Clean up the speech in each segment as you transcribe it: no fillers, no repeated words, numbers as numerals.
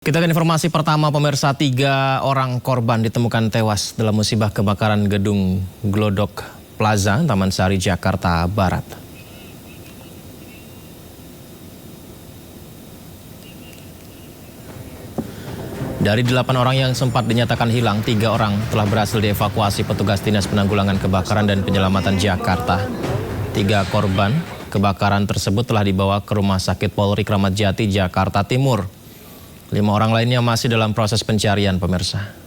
Kita ke informasi pertama, pemirsa. 3 orang korban ditemukan tewas dalam musibah kebakaran gedung Glodok Plaza, Taman Sari, Jakarta Barat. Dari 8 orang yang sempat dinyatakan hilang, 3 orang telah berhasil dievakuasi petugas Dinas Penanggulangan Kebakaran dan Penyelamatan Jakarta. 3 korban kebakaran tersebut telah dibawa ke Rumah Sakit Polri Kramat Jati, Jakarta Timur. 5 orang lainnya masih dalam proses pencarian, pemirsa.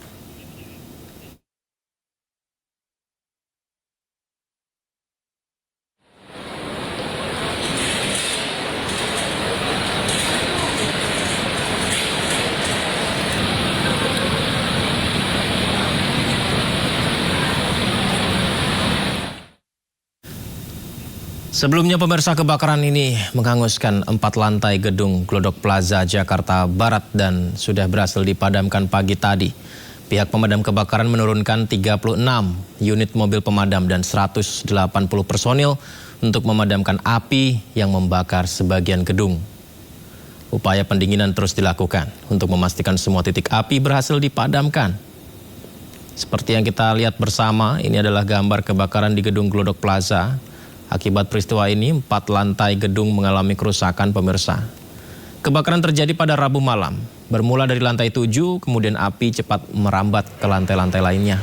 Sebelumnya, pemirsa, kebakaran ini menghanguskan 4 lantai gedung Glodok Plaza, Jakarta Barat dan sudah berhasil dipadamkan pagi tadi. Pihak pemadam kebakaran menurunkan 36 unit mobil pemadam dan 180 personil untuk memadamkan api yang membakar sebagian gedung. Upaya pendinginan terus dilakukan untuk memastikan semua titik api berhasil dipadamkan. Seperti yang kita lihat bersama, ini adalah gambar kebakaran di gedung Glodok Plaza. Akibat peristiwa ini, 4 lantai gedung mengalami kerusakan, pemirsa. Kebakaran terjadi pada Rabu malam. Bermula dari lantai 7, kemudian api cepat merambat ke lantai-lantai lainnya.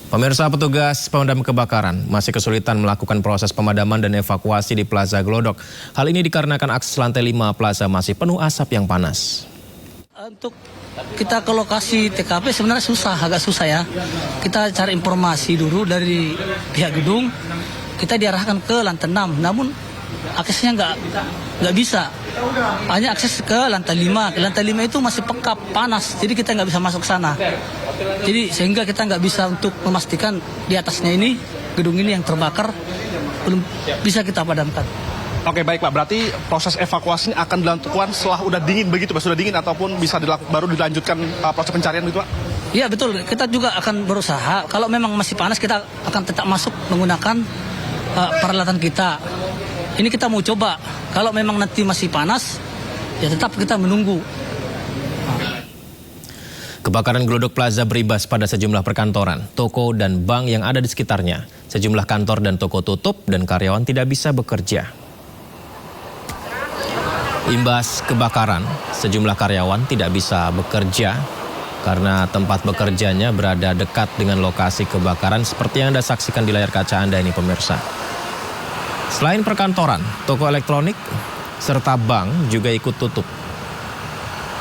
Pemirsa, petugas pemadam kebakaran masih kesulitan melakukan proses pemadaman dan evakuasi di Plaza Glodok. Hal ini dikarenakan akses lantai 5 Plaza masih penuh asap yang panas. Untuk kita ke lokasi TKP sebenarnya agak susah ya. Kita cari informasi dulu dari pihak gedung, kita diarahkan ke lantai 6, namun aksesnya nggak bisa. Hanya akses ke lantai 5. Lantai 5 itu masih pekap, panas, jadi kita nggak bisa masuk ke sana. Jadi sehingga kita nggak bisa untuk memastikan di atasnya ini, gedung ini yang terbakar, belum bisa kita padamkan. Oke, baik Pak, berarti proses evakuasi ini akan dilakukan setelah udah dingin begitu Pak? Sudah dingin ataupun bisa baru dilanjutkan proses pencarian begitu Pak? Iya betul, kita juga akan berusaha. Kalau memang masih panas, kita akan tetap masuk menggunakan peralatan kita. Ini kita mau coba, kalau memang nanti masih panas, ya tetap kita menunggu. Kebakaran Glodok Plaza berimbas pada sejumlah perkantoran, toko dan bank yang ada di sekitarnya. Sejumlah kantor dan toko tutup dan karyawan tidak bisa bekerja. Imbas kebakaran, sejumlah karyawan tidak bisa bekerja karena tempat bekerjanya berada dekat dengan lokasi kebakaran seperti yang Anda saksikan di layar kaca Anda ini, pemirsa. Selain perkantoran, toko elektronik serta bank juga ikut tutup.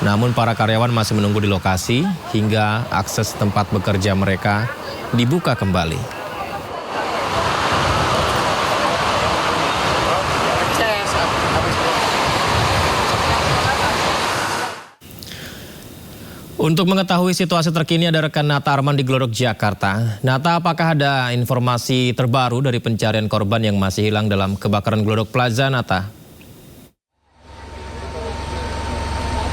Namun para karyawan masih menunggu di lokasi hingga akses tempat bekerja mereka dibuka kembali. Untuk mengetahui situasi terkini ada rekan Nata Arman di Glodok, Jakarta. Nata, apakah ada informasi terbaru dari pencarian korban yang masih hilang dalam kebakaran Glodok Plaza, Nata?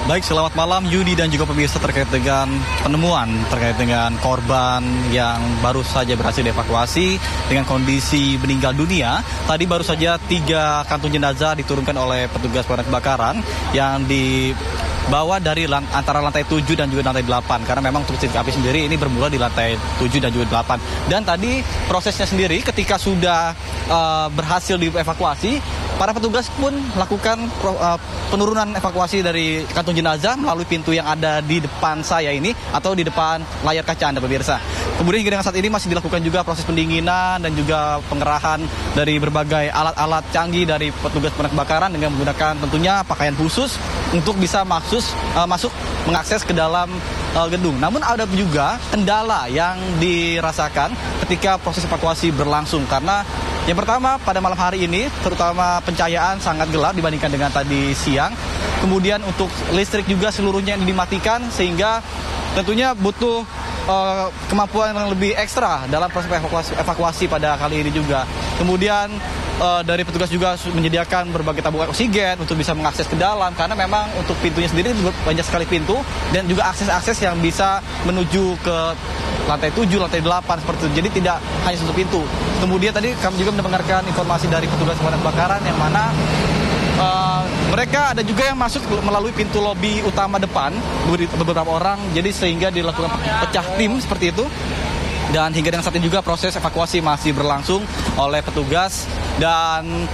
Baik, selamat malam Yudi dan juga pemirsa. Terkait dengan penemuan terkait dengan korban yang baru saja berhasil dievakuasi dengan kondisi meninggal dunia. Tadi baru saja 3 kantung jenazah diturunkan oleh petugas pemadam kebakaran yang dibawa dari antara lantai 7 dan juga lantai 8. Karena memang untuk titik api sendiri ini bermula di lantai 7 dan juga 8. Dan tadi prosesnya sendiri ketika sudah berhasil dievakuasi, para petugas pun melakukan penurunan evakuasi dari kantung jenazah melalui pintu yang ada di depan saya ini atau di depan layar kaca Anda, pemirsa. Kemudian hingga dengan saat ini masih dilakukan juga proses pendinginan dan juga pengerahan dari berbagai alat-alat canggih dari petugas pemadam kebakaran dengan menggunakan tentunya pakaian khusus untuk bisa masuk mengakses ke dalam gedung. Namun ada juga kendala yang dirasakan ketika proses evakuasi berlangsung karena yang pertama, pada malam hari ini, terutama pencahayaan sangat gelap dibandingkan dengan tadi siang. Kemudian untuk listrik juga seluruhnya yang dimatikan, sehingga tentunya butuh kemampuan yang lebih ekstra dalam proses evakuasi pada kali ini juga. Kemudian dari petugas juga menyediakan berbagai tabung oksigen untuk bisa mengakses ke dalam, karena memang untuk pintunya sendiri banyak sekali pintu dan juga akses-akses yang bisa menuju ke lantai 7, lantai 8 seperti itu. Jadi tidak hanya satu pintu. Kemudian tadi kami juga mendengarkan informasi dari petugas pemadam kebakaran yang mana mereka ada juga yang masuk melalui pintu lobi utama depan, beberapa orang, jadi sehingga dilakukan pecah tim seperti itu. Dan hingga dengan saat ini juga proses evakuasi masih berlangsung oleh petugas. Dan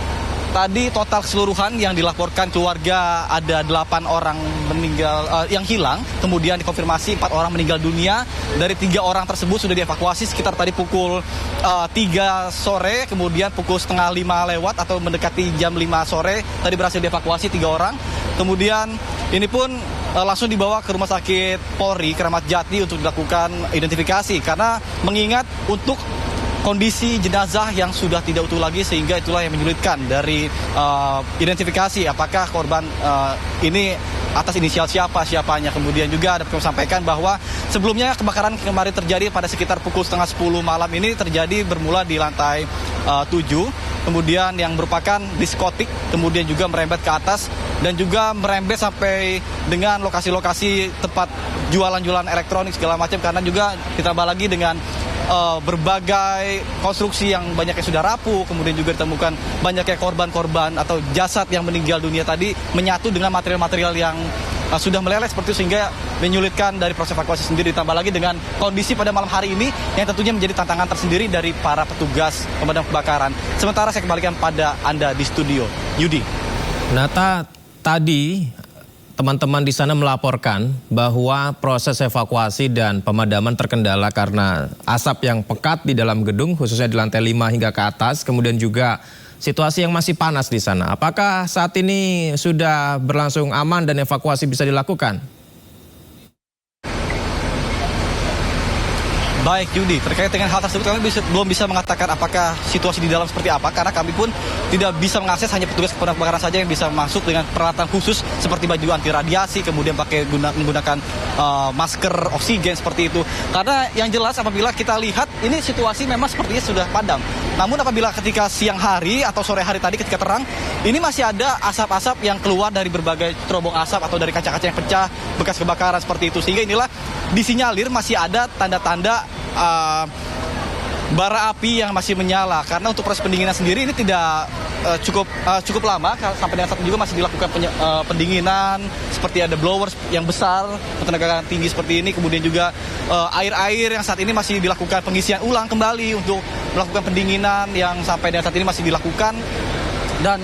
tadi total keseluruhan yang dilaporkan keluarga ada 8 orang meninggal yang hilang, kemudian dikonfirmasi 4 orang meninggal dunia. Dari 3 orang tersebut sudah dievakuasi sekitar tadi pukul 3 sore, kemudian pukul setengah 5 lewat atau mendekati jam 5 sore tadi berhasil dievakuasi 3 orang. Kemudian ini pun langsung dibawa ke Rumah Sakit Polri Kramat Jati untuk dilakukan identifikasi karena mengingat untuk kondisi jenazah yang sudah tidak utuh lagi, sehingga itulah yang menyulitkan dari identifikasi apakah korban ini atas inisial siapanya. Kemudian juga ada yang sampaikan bahwa sebelumnya kebakaran kemarin terjadi pada sekitar pukul setengah 10 malam ini terjadi bermula di lantai 7, kemudian yang merupakan diskotik, kemudian juga merembet ke atas dan juga merembet sampai dengan lokasi-lokasi tempat jualan-jualan elektronik segala macam, karena juga ditambah lagi dengan berbagai konstruksi yang banyak yang sudah rapuh, kemudian juga ditemukan banyaknya korban-korban atau jasad yang meninggal dunia tadi menyatu dengan material-material yang sudah meleleh seperti itu, sehingga menyulitkan dari proses evakuasi sendiri. Ditambah lagi dengan kondisi pada malam hari ini yang tentunya menjadi tantangan tersendiri dari para petugas pemadam kebakaran. Sementara saya kembalikan pada Anda di studio, Yudi. Nata, tadi teman-teman di sana melaporkan bahwa proses evakuasi dan pemadaman terkendala karena asap yang pekat di dalam gedung, khususnya di lantai 5 hingga ke atas, kemudian juga situasi yang masih panas di sana. Apakah saat ini sudah berlangsung aman dan evakuasi bisa dilakukan? Baik Yudi, terkait dengan hal tersebut kami belum bisa mengatakan apakah situasi di dalam seperti apa, karena kami pun tidak bisa mengakses, hanya petugas pemadam kebakaran saja yang bisa masuk dengan peralatan khusus seperti baju anti radiasi, kemudian menggunakan masker oksigen seperti itu. Karena yang jelas apabila kita lihat ini situasi memang sepertinya sudah padam. Namun apabila ketika siang hari atau sore hari tadi ketika terang, ini masih ada asap-asap yang keluar dari berbagai terobong asap atau dari kaca-kaca yang pecah bekas kebakaran seperti itu. Sehingga inilah disinyalir masih ada tanda-tanda bara api yang masih menyala, karena untuk proses pendinginan sendiri ini tidak cukup lama, sampai dengan saat ini juga masih dilakukan pendinginan seperti ada blowers yang besar bertenaga tinggi seperti ini, kemudian juga air-air yang saat ini masih dilakukan pengisian ulang kembali untuk melakukan pendinginan yang sampai dengan saat ini masih dilakukan. Dan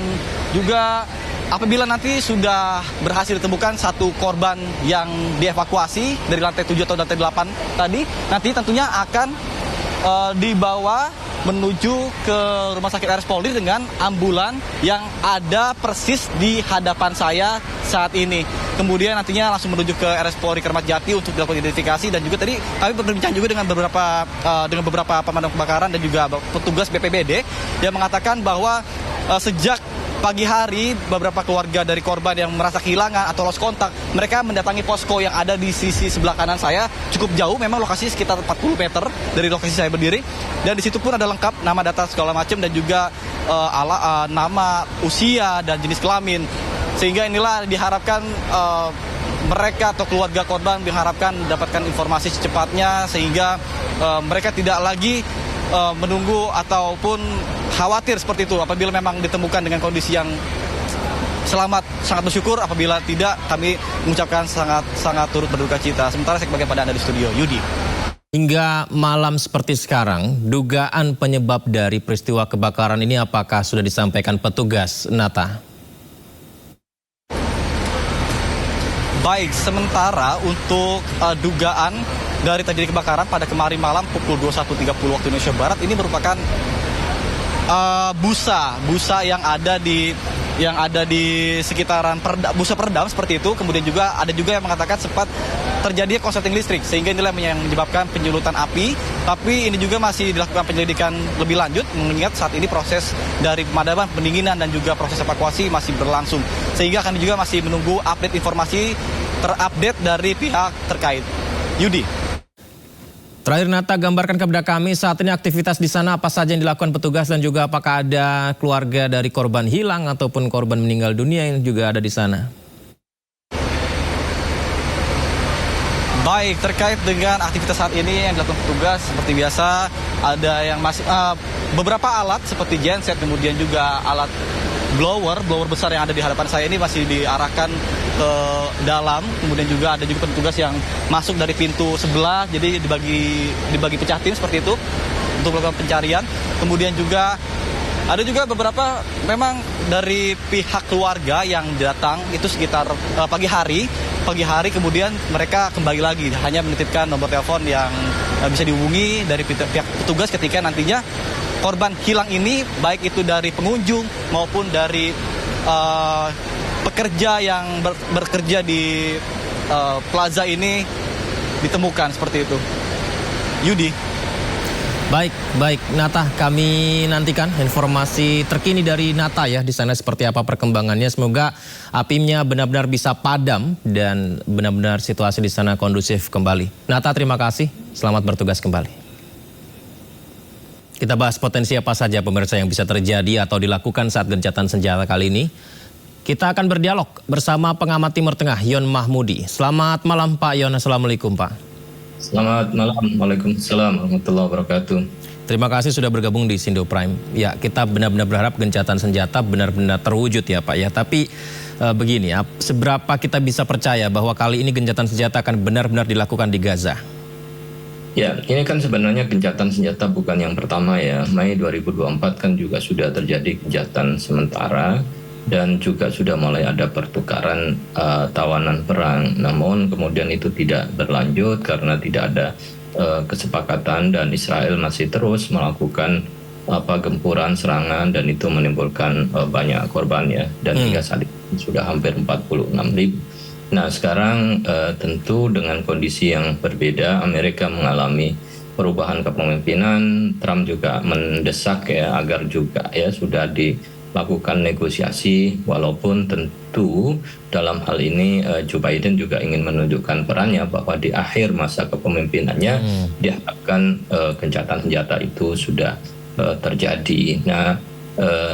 juga apabila nanti sudah berhasil ditemukan satu korban yang dievakuasi dari lantai 7 atau lantai 8 tadi, nanti tentunya akan dibawa menuju ke Rumah Sakit RS Polri dengan ambulan yang ada persis di hadapan saya saat ini. Kemudian nantinya langsung menuju ke RS Polri Kramat Jati untuk dilakukan identifikasi. Dan juga tadi kami berbincang juga dengan beberapa pemadam kebakaran dan juga petugas BPBD yang mengatakan bahwa sejak pagi hari beberapa keluarga dari korban yang merasa kehilangan atau lost kontak, mereka mendatangi posko yang ada di sisi sebelah kanan saya, cukup jauh, memang lokasi sekitar 40 meter dari lokasi saya berdiri, dan di situ pun ada lengkap nama, data segala macam, dan juga nama, usia dan jenis kelamin. Sehingga inilah diharapkan mereka atau keluarga korban diharapkan mendapatkan informasi secepatnya, sehingga mereka tidak lagi menunggu ataupun khawatir seperti itu apabila memang ditemukan dengan kondisi yang selamat. Sangat bersyukur, apabila tidak kami mengucapkan sangat turut berduka cita. Sementara saya kembali pada Anda di studio, Yudi. Hingga malam seperti sekarang, dugaan penyebab dari peristiwa kebakaran ini apakah sudah disampaikan petugas, Nata? Baik, sementara untuk dugaan dari terjadi kebakaran pada kemarin malam pukul 21.30 waktu Indonesia Barat, ini merupakan busa yang ada di sekitaran busa peredam seperti itu. Kemudian juga ada juga yang mengatakan sempat terjadi korsleting listrik, sehingga inilah yang menyebabkan penyulutan api. Tapi ini juga masih dilakukan penyelidikan lebih lanjut, mengingat saat ini proses dari pemadaman, pendinginan dan juga proses evakuasi masih berlangsung, sehingga kami juga masih menunggu update informasi terupdate dari pihak terkait. Yudi. Terakhir Nata, gambarkan kepada kami saat ini aktivitas di sana apa saja yang dilakukan petugas, dan juga apakah ada keluarga dari korban hilang ataupun korban meninggal dunia yang juga ada di sana. Baik, terkait dengan aktivitas saat ini yang dilakukan petugas, seperti biasa ada yang masih beberapa alat seperti genset, kemudian juga alat blower besar yang ada di hadapan saya ini masih diarahkan ke dalam. Kemudian juga ada juga petugas yang masuk dari pintu sebelah, jadi dibagi pecah tim seperti itu untuk melakukan pencarian. Kemudian juga ada juga beberapa memang dari pihak keluarga yang datang itu sekitar pagi hari, kemudian mereka kembali lagi hanya menitipkan nomor telepon yang bisa dihubungi dari pihak petugas ketika nantinya korban hilang ini, baik itu dari pengunjung maupun dari pekerja yang bekerja di plaza ini ditemukan seperti itu. Yudi. Baik, Nata, kami nantikan informasi terkini dari Nata ya di sana seperti apa perkembangannya. Semoga apinya benar-benar bisa padam dan benar-benar situasi di sana kondusif kembali. Nata, terima kasih. Selamat bertugas kembali. Kita bahas potensi apa saja pemirsa yang bisa terjadi atau dilakukan saat gencatan senjata kali ini. Kita akan berdialog bersama pengamat Timur Tengah Yon Mahmudi. Selamat malam Pak Yon, Assalamualaikum Pak. Selamat malam, Waalaikumsalam warahmatullahi wabarakatuh. Terima kasih sudah bergabung di Sindo Prime. Ya, kita benar-benar berharap gencatan senjata benar-benar terwujud ya Pak ya. Tapi begini ya, seberapa kita bisa percaya bahwa kali ini gencatan senjata akan benar-benar dilakukan di Gaza? Ya, ini kan sebenarnya gencatan senjata bukan yang pertama ya. Mei 2024 kan juga sudah terjadi gencatan sementara dan juga sudah mulai ada pertukaran tawanan perang. Namun kemudian itu tidak berlanjut karena tidak ada kesepakatan dan Israel masih terus melakukan gempuran serangan dan itu menimbulkan banyak korban ya. Dan hingga saat ini sudah hampir 46.000. Nah sekarang tentu dengan kondisi yang berbeda, Amerika mengalami perubahan kepemimpinan. Trump juga mendesak ya agar juga ya sudah dilakukan negosiasi, walaupun tentu dalam hal ini Joe Biden juga ingin menunjukkan perannya bahwa di akhir masa kepemimpinannya diharapkan gencatan senjata itu sudah terjadi. Nah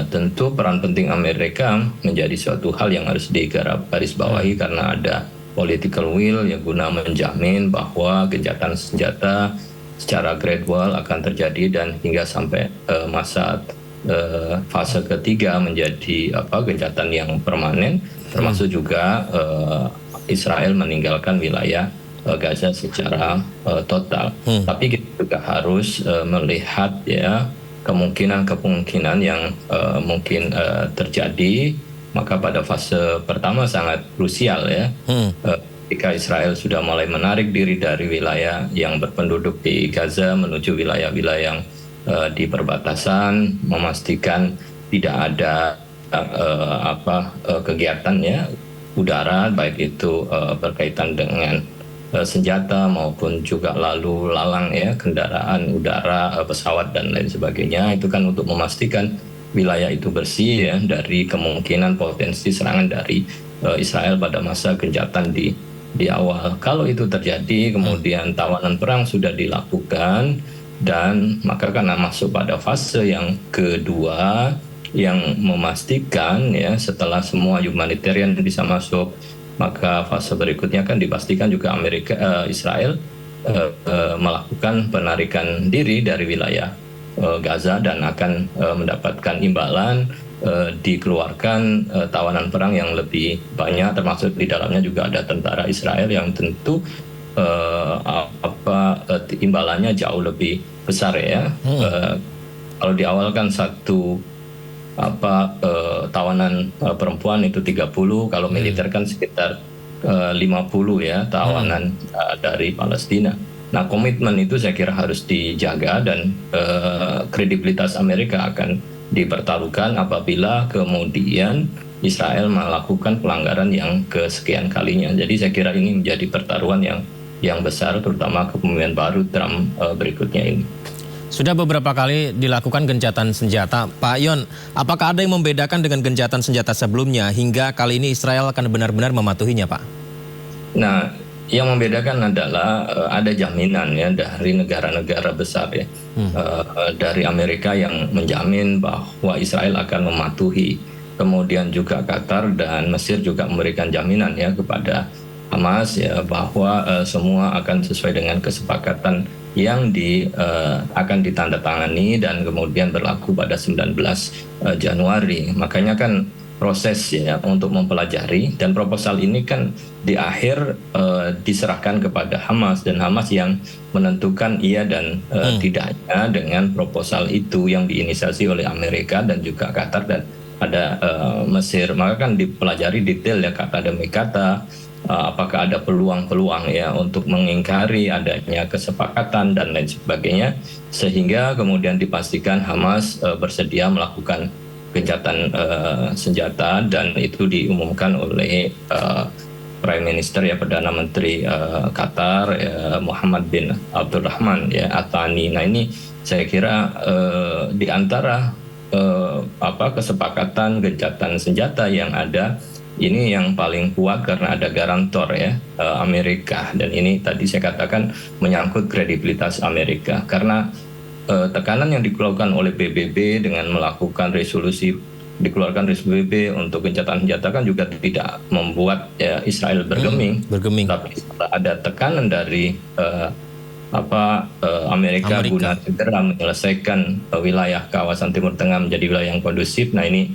tentu peran penting Amerika menjadi suatu hal yang harus digarisbawahi karena ada political will yang guna menjamin bahwa gencatan senjata secara gradual akan terjadi dan hingga sampai masa fase ketiga menjadi gencatan yang permanen, termasuk juga Israel meninggalkan wilayah Gaza secara total. Tapi kita juga harus melihat ya kemungkinan yang mungkin terjadi. Maka pada fase pertama sangat krusial ya. Ketika Israel sudah mulai menarik diri dari wilayah yang berpenduduk di Gaza menuju wilayah-wilayah yang di perbatasan, memastikan tidak ada kegiatan ya udara baik itu berkaitan dengan senjata maupun juga lalu lalang ya kendaraan udara, pesawat dan lain sebagainya. Itu kan untuk memastikan wilayah itu bersih ya dari kemungkinan potensi serangan dari Israel pada masa gencatan di awal. Kalau itu terjadi kemudian tawanan perang sudah dilakukan dan maka karena masuk pada fase yang kedua yang memastikan ya setelah semua humanitarian bisa masuk, maka fase berikutnya kan dipastikan juga Israel melakukan penarikan diri dari wilayah Gaza dan akan mendapatkan imbalan, dikeluarkan tawanan perang yang lebih banyak, termasuk di dalamnya juga ada tentara Israel yang tentu imbalannya jauh lebih besar ya. Kalau di awal kan satu tawanan perempuan itu 30, kalau militer kan sekitar 50 ya tawanan dari Palestina. Nah komitmen itu saya kira harus dijaga dan kredibilitas Amerika akan dipertaruhkan apabila kemudian Israel melakukan pelanggaran yang kesekian kalinya. Jadi saya kira ini menjadi pertaruhan yang besar terutama kepemimpinan baru Trump berikutnya ini. Sudah beberapa kali dilakukan gencatan senjata. Pak Yon, apakah ada yang membedakan dengan gencatan senjata sebelumnya hingga kali ini Israel akan benar-benar mematuhinya, Pak? Nah, yang membedakan adalah ada jaminan ya dari negara-negara besar ya. Dari Amerika yang menjamin bahwa Israel akan mematuhi. Kemudian juga Qatar dan Mesir juga memberikan jaminan ya kepada Hamas ya bahwa semua akan sesuai dengan kesepakatan yang akan ditandatangani dan kemudian berlaku pada 19 Januari. Makanya kan proses ya untuk mempelajari, dan proposal ini kan di akhir diserahkan kepada Hamas, dan Hamas yang menentukan iya dan tidaknya dengan proposal itu yang diinisiasi oleh Amerika dan juga Qatar dan ada Mesir. Maka kan dipelajari detail ya, kata demi kata, apakah ada peluang-peluang ya untuk mengingkari adanya kesepakatan dan lain sebagainya, sehingga kemudian dipastikan Hamas bersedia melakukan gencatan senjata, dan itu diumumkan oleh Prime Minister ya, Perdana Menteri Qatar Muhammad bin Abdulrahman ya Athani. Nah ini saya kira di antara kesepakatan gencatan senjata yang ada, ini yang paling kuat karena ada garantor ya, Amerika, dan ini tadi saya katakan menyangkut kredibilitas Amerika karena tekanan yang dikeluarkan oleh PBB dengan melakukan dikeluarkan resolusi PBB untuk gencatan senjata kan juga tidak membuat ya, Israel bergeming. Tapi ada tekanan dari Amerika guna segera menyelesaikan wilayah kawasan Timur Tengah menjadi wilayah yang kondusif. Nah ini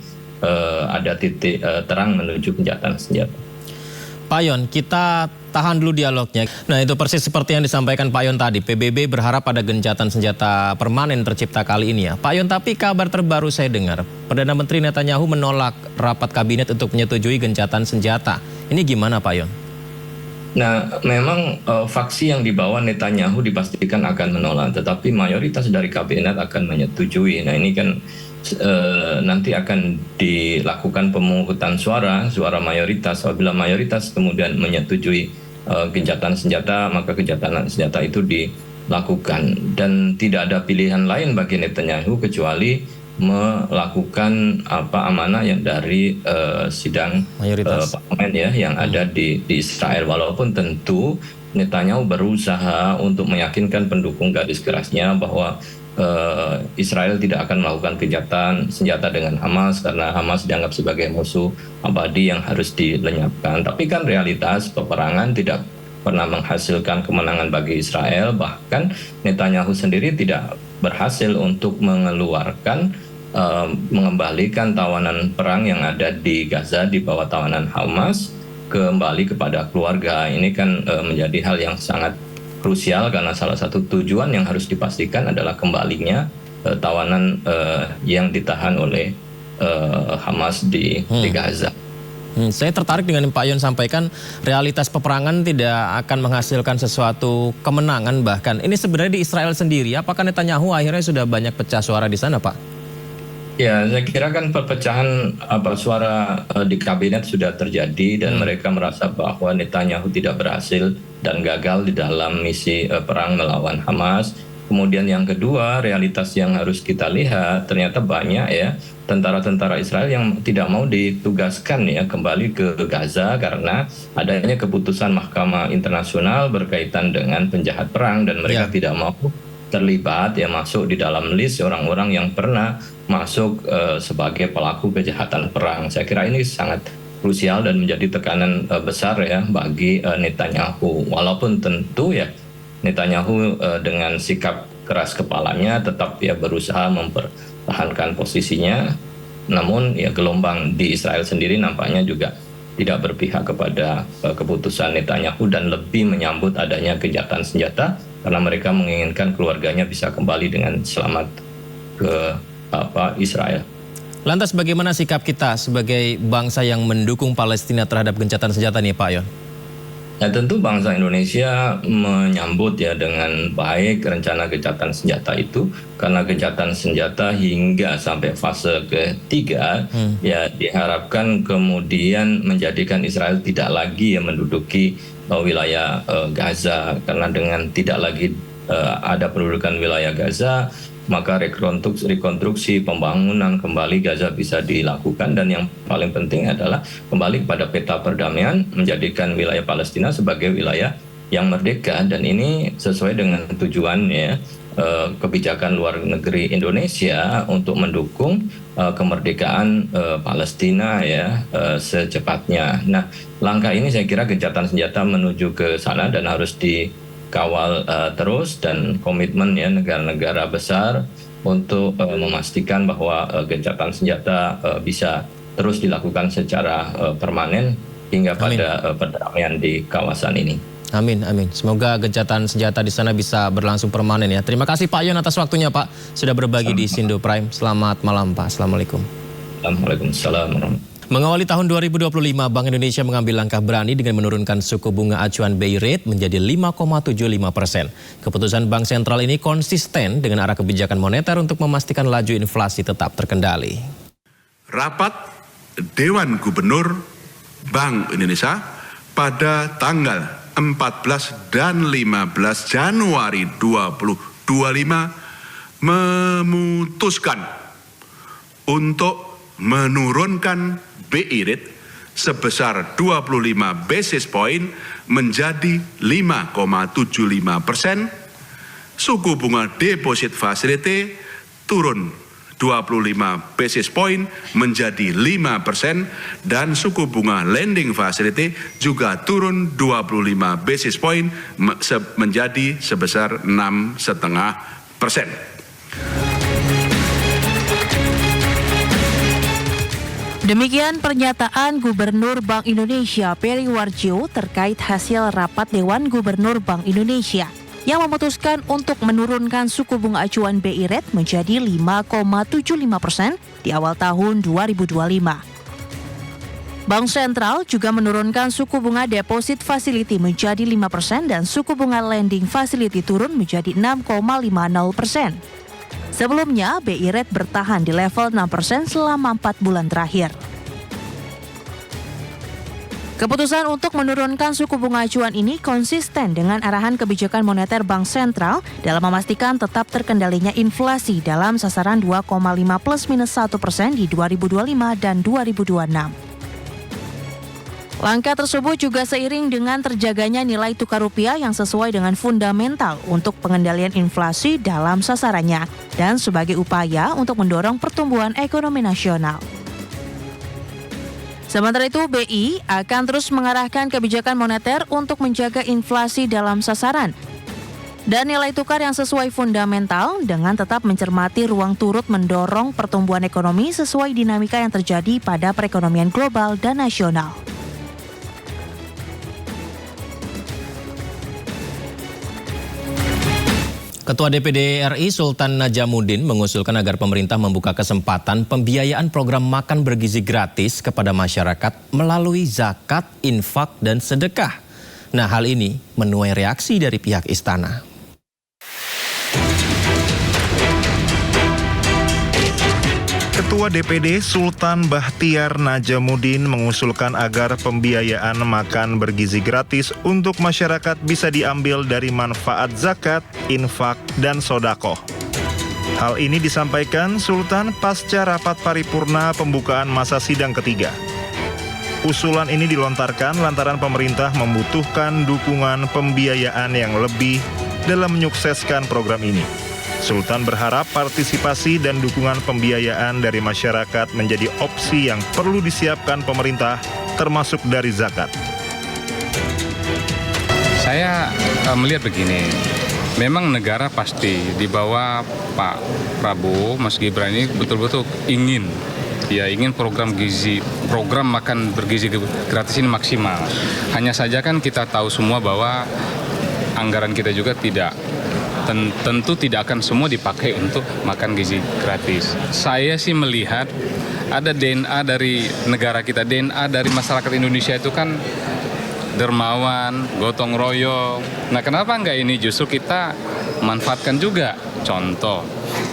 ada titik terang menuju gencatan senjata. Pak Yon, kita tahan dulu dialognya. Nah itu persis seperti yang disampaikan Pak Yon tadi. PBB berharap ada gencatan senjata permanen tercipta kali ini ya. Pak Yon, tapi kabar terbaru saya dengar, Perdana Menteri Netanyahu menolak rapat kabinet untuk menyetujui gencatan senjata. Ini gimana Pak Yon? Nah, memang faksi yang dibawa Netanyahu dipastikan akan menolak, tetapi mayoritas dari kabinet akan menyetujui. Nah ini kan nanti akan dilakukan pemungutan suara mayoritas. Apabila mayoritas kemudian menyetujui gencatan senjata, maka gencatan senjata itu dilakukan, dan tidak ada pilihan lain bagi Netanyahu kecuali melakukan amanah yang dari sidang parlemen ya yang ada di Israel. Walaupun tentu Netanyahu berusaha untuk meyakinkan pendukung garis kerasnya bahwa Israel tidak akan melakukan gencatan senjata dengan Hamas karena Hamas dianggap sebagai musuh abadi yang harus dilenyapkan. Tapi kan realitas peperangan tidak pernah menghasilkan kemenangan bagi Israel. Bahkan Netanyahu sendiri tidak berhasil untuk mengeluarkan mengembalikan tawanan perang yang ada di Gaza di bawah tawanan Hamas kembali kepada keluarga. Ini kan menjadi hal yang sangat krusial karena salah satu tujuan yang harus dipastikan adalah kembalinya tawanan yang ditahan oleh Hamas di Gaza. Saya tertarik dengan yang Pak Yon sampaikan, realitas peperangan tidak akan menghasilkan sesuatu kemenangan bahkan. Ini sebenarnya di Israel sendiri, apakah Netanyahu akhirnya sudah banyak pecah suara di sana Pak? Ya, saya kira kan perpecahan suara di kabinet sudah terjadi dan mereka merasa bahwa Netanyahu tidak berhasil dan gagal di dalam misi perang melawan Hamas. Kemudian yang kedua, realitas yang harus kita lihat ternyata banyak ya tentara-tentara Israel yang tidak mau ditugaskan ya kembali ke Gaza karena adanya keputusan Mahkamah Internasional berkaitan dengan penjahat perang dan mereka tidak mau terlibat ya masuk di dalam list orang-orang yang pernah masuk sebagai pelaku kejahatan perang. Saya kira ini sangat krusial dan menjadi tekanan besar ya bagi Netanyahu. Walaupun tentu ya Netanyahu dengan sikap keras kepalanya tetap ya berusaha mempertahankan posisinya. Namun ya gelombang di Israel sendiri nampaknya juga tidak berpihak kepada keputusan Netanyahu dan lebih menyambut adanya gencatan senjata karena mereka menginginkan keluarganya bisa kembali dengan selamat ke Israel. Lantas bagaimana sikap kita sebagai bangsa yang mendukung Palestina terhadap gencatan senjata nih Pak Yon? Ya tentu bangsa Indonesia menyambut ya dengan baik rencana gencatan senjata itu karena gencatan senjata hingga sampai fase ketiga ya diharapkan kemudian menjadikan Israel tidak lagi ya menduduki wilayah Gaza karena dengan tidak lagi ada pendudukan wilayah Gaza maka rekonstruksi pembangunan kembali Gaza bisa dilakukan dan yang paling penting adalah kembali kepada peta perdamaian menjadikan wilayah Palestina sebagai wilayah yang merdeka dan ini sesuai dengan tujuannya kebijakan luar negeri Indonesia untuk mendukung kemerdekaan Palestina ya secepatnya. Nah, langkah ini saya kira gencatan senjata menuju ke sana dan harus dikawal terus, dan komitmen ya negara-negara besar untuk memastikan bahwa gencatan senjata bisa terus dilakukan secara permanen hingga pada perdamaian di kawasan ini. Amin, amin. Semoga gencatan senjata di sana bisa berlangsung permanen ya. Terima kasih Pak Yon atas waktunya Pak. Sudah berbagi di Sindo Prime. Selamat malam Pak. Assalamualaikum. Waalaikumsalam warahmatullahi. Mengawali tahun 2025, Bank Indonesia mengambil langkah berani dengan menurunkan suku bunga acuan BI rate menjadi 5,75%. Keputusan Bank Sentral ini konsisten dengan arah kebijakan moneter untuk memastikan laju inflasi tetap terkendali. Rapat Dewan Gubernur Bank Indonesia pada tanggal 14 dan 15 Januari 2025 memutuskan untuk menurunkan BI rate sebesar 25 basis point menjadi 5,75%, suku bunga deposit facility turun 25 basis point menjadi 5%, dan suku bunga lending facility juga turun 25 basis point menjadi sebesar 6,5%. Demikian pernyataan Gubernur Bank Indonesia Peri Warjio terkait hasil rapat Dewan Gubernur Bank Indonesia yang memutuskan untuk menurunkan suku bunga acuan BI rate menjadi 5,75% di awal tahun 2025. Bank Sentral juga menurunkan suku bunga deposit facility menjadi 5% dan suku bunga lending facility turun menjadi 6,50%. Sebelumnya, BI rate bertahan di level 6% selama 4 bulan terakhir. Keputusan untuk menurunkan suku bunga acuan ini konsisten dengan arahan kebijakan moneter Bank Sentral dalam memastikan tetap terkendalinya inflasi dalam sasaran 2,5 +-1% di 2025 dan 2026. Langkah tersebut juga seiring dengan terjaganya nilai tukar rupiah yang sesuai dengan fundamental untuk pengendalian inflasi dalam sasarannya dan sebagai upaya untuk mendorong pertumbuhan ekonomi nasional. Sementara itu, BI akan terus mengarahkan kebijakan moneter untuk menjaga inflasi dalam sasaran dan nilai tukar yang sesuai fundamental dengan tetap mencermati ruang turut mendorong pertumbuhan ekonomi sesuai dinamika yang terjadi pada perekonomian global dan nasional. Ketua DPD RI Sultan Najamuddin mengusulkan agar pemerintah membuka kesempatan pembiayaan program makan bergizi gratis kepada masyarakat melalui zakat, infak, dan sedekah. Nah, hal ini menuai reaksi dari pihak istana. Ketua DPD Sultan Bahtiar Najamuddin mengusulkan agar pembiayaan makan bergizi gratis untuk masyarakat bisa diambil dari manfaat zakat, infak, dan sodakoh. Hal ini disampaikan Sultan pasca rapat paripurna pembukaan masa sidang ketiga. Usulan ini dilontarkan lantaran pemerintah membutuhkan dukungan pembiayaan yang lebih dalam menyukseskan program ini. Sultan berharap partisipasi dan dukungan pembiayaan dari masyarakat menjadi opsi yang perlu disiapkan pemerintah, termasuk dari zakat. Saya melihat begini, memang negara pasti di bawah Pak Prabowo, Mas Gibran ini betul-betul ingin program makan bergizi gratis ini maksimal. Hanya saja kan kita tahu semua bahwa anggaran kita juga tentu tidak akan semua dipakai untuk makan gizi gratis. Saya sih melihat ada DNA dari negara kita, DNA dari masyarakat Indonesia itu kan dermawan, gotong royong. Nah, kenapa enggak ini justru kita manfaatkan juga? Contoh,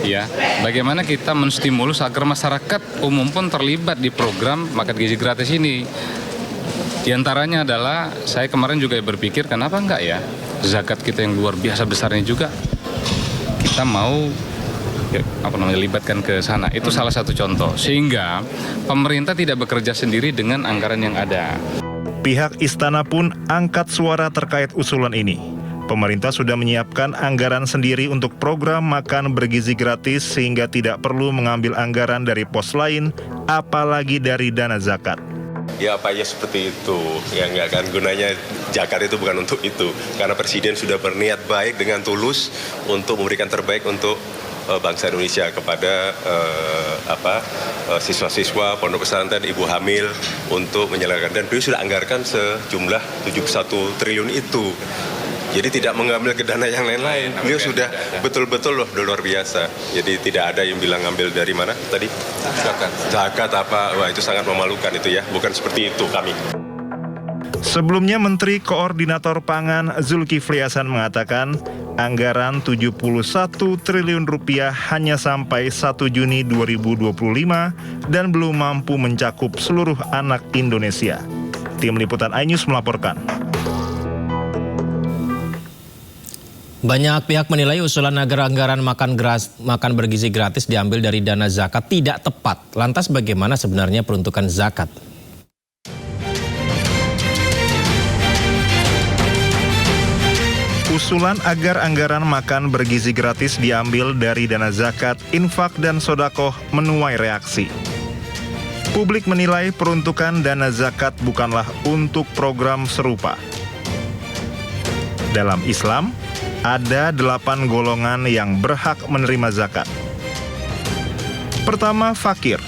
ya, bagaimana kita menstimulus agar masyarakat umum pun terlibat di program makan gizi gratis ini. Di antaranya adalah saya kemarin juga berpikir kenapa enggak ya zakat kita yang luar biasa besarnya juga kita mau libatkan ke sana. Itu salah satu contoh sehingga pemerintah tidak bekerja sendiri dengan anggaran yang ada. Pihak istana pun angkat suara terkait usulan ini. Pemerintah sudah menyiapkan anggaran sendiri untuk program makan bergizi gratis sehingga tidak perlu mengambil anggaran dari pos lain, apalagi dari dana zakat. Ya apa ya seperti itu, ya nggak kan, gunanya zakat itu bukan untuk itu. Karena Presiden sudah berniat baik dengan tulus untuk memberikan terbaik untuk bangsa Indonesia kepada siswa-siswa, pondok pesantren, ibu hamil untuk menyelenggarakan, dan beliau sudah anggarkan sejumlah 71 triliun itu. Jadi tidak mengambil ke dana yang lain-lain. Beliau sudah betul-betul loh luar biasa. Jadi tidak ada yang bilang ngambil dari mana tadi? Zakat apa? Wah, itu sangat memalukan itu ya. Bukan seperti itu kami. Sebelumnya Menteri Koordinator Pangan Zulkifli Hasan mengatakan anggaran 71 triliun rupiah hanya sampai 1 Juni 2025 dan belum mampu mencakup seluruh anak Indonesia. Tim Liputan iNews melaporkan. Banyak pihak menilai usulan agar anggaran makan bergizi gratis diambil dari dana zakat tidak tepat. Lantas bagaimana sebenarnya peruntukan zakat? Usulan agar anggaran makan bergizi gratis diambil dari dana zakat, infak, dan sodakoh menuai reaksi. Publik menilai peruntukan dana zakat bukanlah untuk program serupa. Dalam Islam, ada 8 golongan yang berhak menerima zakat. Pertama, fakir.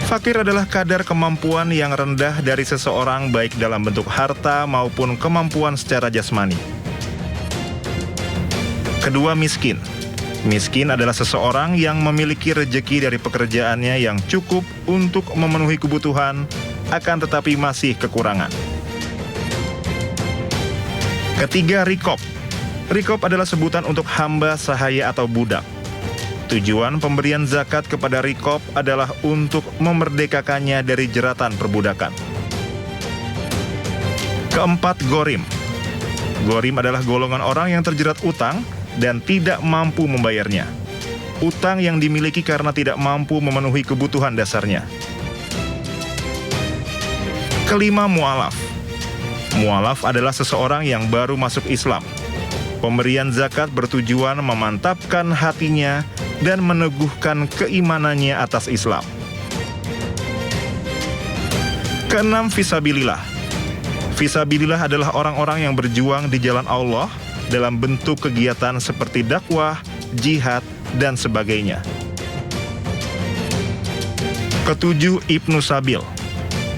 Fakir adalah kadar kemampuan yang rendah dari seseorang baik dalam bentuk harta maupun kemampuan secara jasmani. Kedua, miskin. Miskin adalah seseorang yang memiliki rejeki dari pekerjaannya yang cukup untuk memenuhi kebutuhan, akan tetapi masih kekurangan. Ketiga, rikop. Rikop adalah sebutan untuk hamba sahaya atau budak. Tujuan pemberian zakat kepada rikop adalah untuk memerdekakannya dari jeratan perbudakan. Keempat, gorim. Gorim adalah golongan orang yang terjerat utang dan tidak mampu membayarnya. Utang yang dimiliki karena tidak mampu memenuhi kebutuhan dasarnya. Kelima, mu'alaf. Mu'alaf adalah seseorang yang baru masuk Islam. Pemberian zakat bertujuan memantapkan hatinya dan meneguhkan keimanannya atas Islam. Keenam, fisabilillah. Fisabilillah adalah orang-orang yang berjuang di jalan Allah dalam bentuk kegiatan seperti dakwah, jihad, dan sebagainya. Ketujuh, Ibnu Sabil.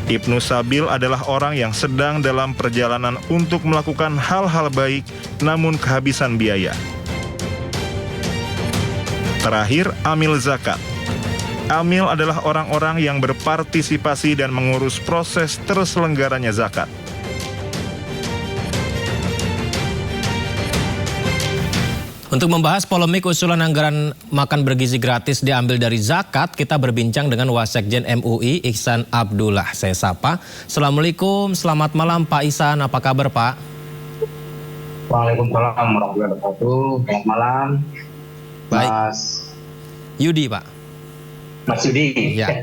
Ibnu Sabil adalah orang yang sedang dalam perjalanan untuk melakukan hal-hal baik namun kehabisan biaya. Terakhir, amil zakat. Amil adalah orang-orang yang berpartisipasi dan mengurus proses terselenggaranya zakat. Untuk membahas polemik usulan anggaran makan bergizi gratis diambil dari zakat, kita berbincang dengan Wasekjen MUI Ihsan Abdullah. Saya sapa. Assalamualaikum, selamat malam Pak Ihsan, apa kabar Pak? Waalaikumsalam warahmatullahi wabarakatuh. Selamat malam. Baik. Mas Yudi Pak. Mas Yudi. Ya.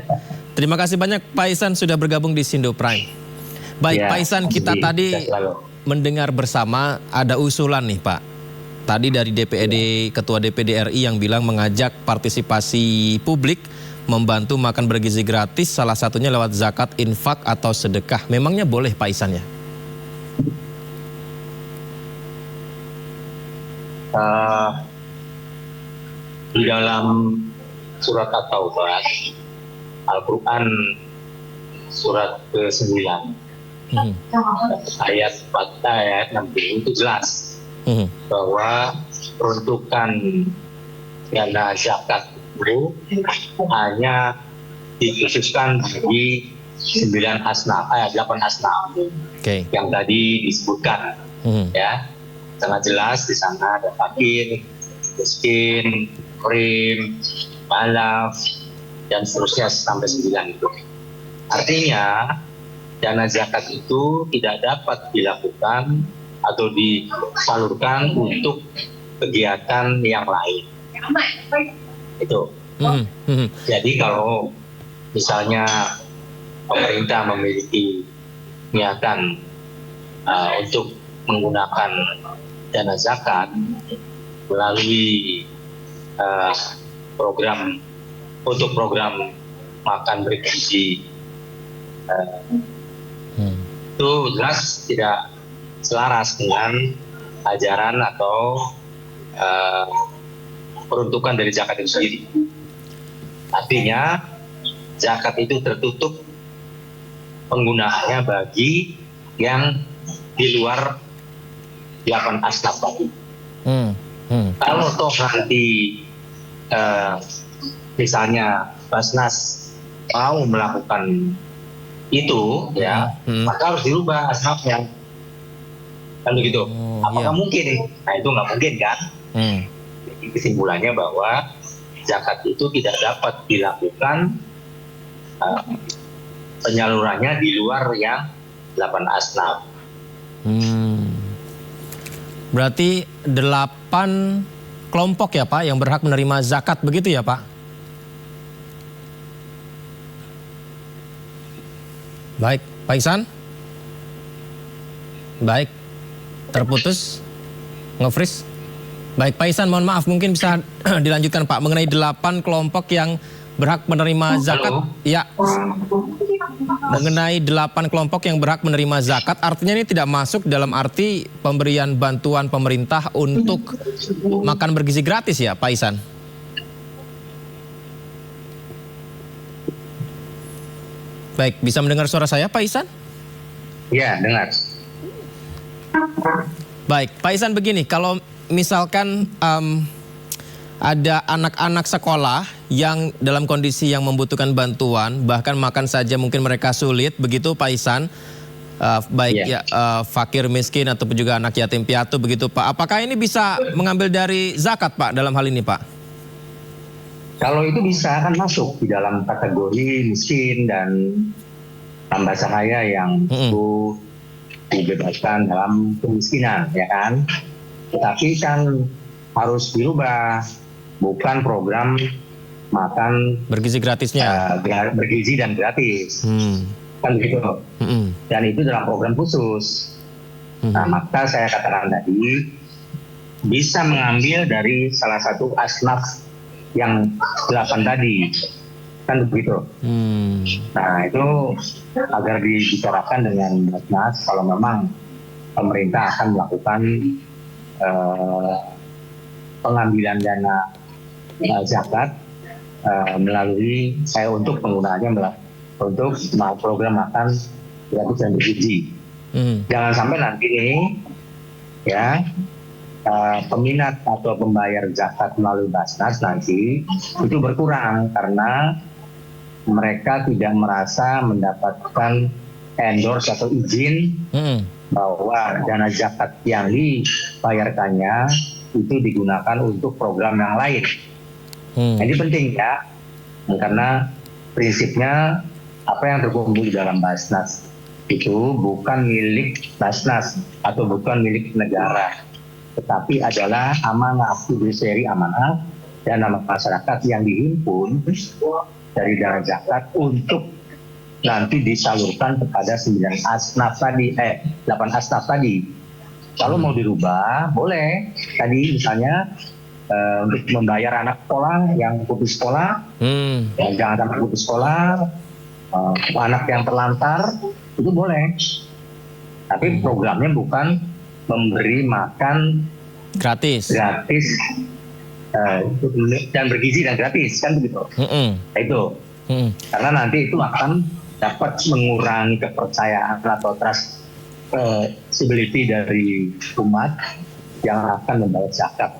Terima kasih banyak Pak Ihsan sudah bergabung di Sindo Prime. Baik Ya, Pak Ihsan, kita Yudi, tadi mendengar bersama ada usulan nih Pak. Tadi dari DPD, Ketua DPD RI yang bilang mengajak partisipasi publik membantu makan bergizi gratis, salah satunya lewat zakat, infak, atau sedekah. Memangnya boleh Pak Ihsan ya? Di dalam surat At-Taubah, Al-Quran surat ke-9, ayat 4 ayat 60 itu jelas bahwa peruntukan dana zakat itu hanya dikhususkan bagi 8 asnaf yang tadi disebutkan. Ya, sangat jelas di sana ada fakir, miskin, krim, mu'alaf, dan seterusnya sampai 9 itu. Artinya dana zakat itu tidak dapat dilakukan atau disalurkan untuk kegiatan yang lain. Itu. Jadi kalau misalnya pemerintah memiliki niatan untuk menggunakan dana zakat melalui program makan bergizi itu jelas tidak selaras dengan ajaran atau peruntukan dari zakat itu sendiri. Artinya zakat itu tertutup penggunaannya bagi yang di luar 8 asnaf tadi. Kalau toh nanti misalnya Basnas mau melakukan itu, ya, maka harus dirubah asnafnya. Kan begitu. Apakah mungkin? Nah, itu nggak mungkin kan? Jadi kesimpulannya bahwa zakat itu tidak dapat dilakukan penyalurannya di luar yang 8 asnaf. Berarti 8 kelompok ya Pak yang berhak menerima zakat, begitu ya Pak? Baik, Pak Ihsan? Baik, terputus, nge-freeze. Baik, Pak Ihsan, mohon maaf, mungkin bisa dilanjutkan Pak mengenai 8 kelompok yang berhak menerima zakat. Ya, mengenai 8 kelompok yang berhak menerima zakat, artinya ini tidak masuk dalam arti pemberian bantuan pemerintah untuk makan bergizi gratis ya, Pak Ihsan? Baik, bisa mendengar suara saya, Pak Ihsan? Iya, dengar. Baik, Pak Ihsan, begini, kalau misalkan ada anak-anak sekolah yang dalam kondisi yang membutuhkan bantuan, bahkan makan saja mungkin mereka sulit, begitu Pak Ihsan, baik fakir miskin ataupun juga anak yatim piatu, begitu Pak. Apakah ini bisa mengambil dari zakat Pak dalam hal ini Pak? Kalau itu bisa kan masuk di dalam kategori miskin dan tambah cahaya yang itu dibebaskan dalam kemiskinan, ya kan? Tetapi kan harus dirubah, bukan program makan bergizi gratisnya, bergizi dan gratis, kan begitu. Dan itu dalam program khusus. Nah, maka saya katakan tadi bisa mengambil dari salah satu asnaf yang 8 tadi, kan begitu. Nah, itu agar dibicarakan dengan Basnas kalau memang pemerintah akan melakukan pengambilan dana zakat melalui untuk penggunaannya untuk program makan gratis dan bergizi. Jangan sampai nanti nih ya peminat atau pembayar zakat melalui Basnas nanti itu berkurang karena mereka tidak merasa mendapatkan endorse atau izin bahwa dana zakat yang dibayarkannya itu digunakan untuk program yang lain. Ini penting ya, karena prinsipnya apa yang terkumpul di dalam Basnas itu bukan milik Basnas atau bukan milik negara, tetapi adalah amanah, fiduciary amanah dana masyarakat yang dihimpun dari dana zakat untuk nanti disalurkan kepada 8 asnaf tadi. Kalau mau dirubah, boleh. Tadi misalnya untuk membayar anak sekolah yang putus sekolah, jangan sampai putus sekolah, anak yang terlantar, itu boleh. Tapi programnya bukan memberi makan gratis dan bergizi dan gratis, kan begitu. Itu karena nanti itu akan dapat mengurangi kepercayaan atau trustability dari umat yang akan membayar zakat.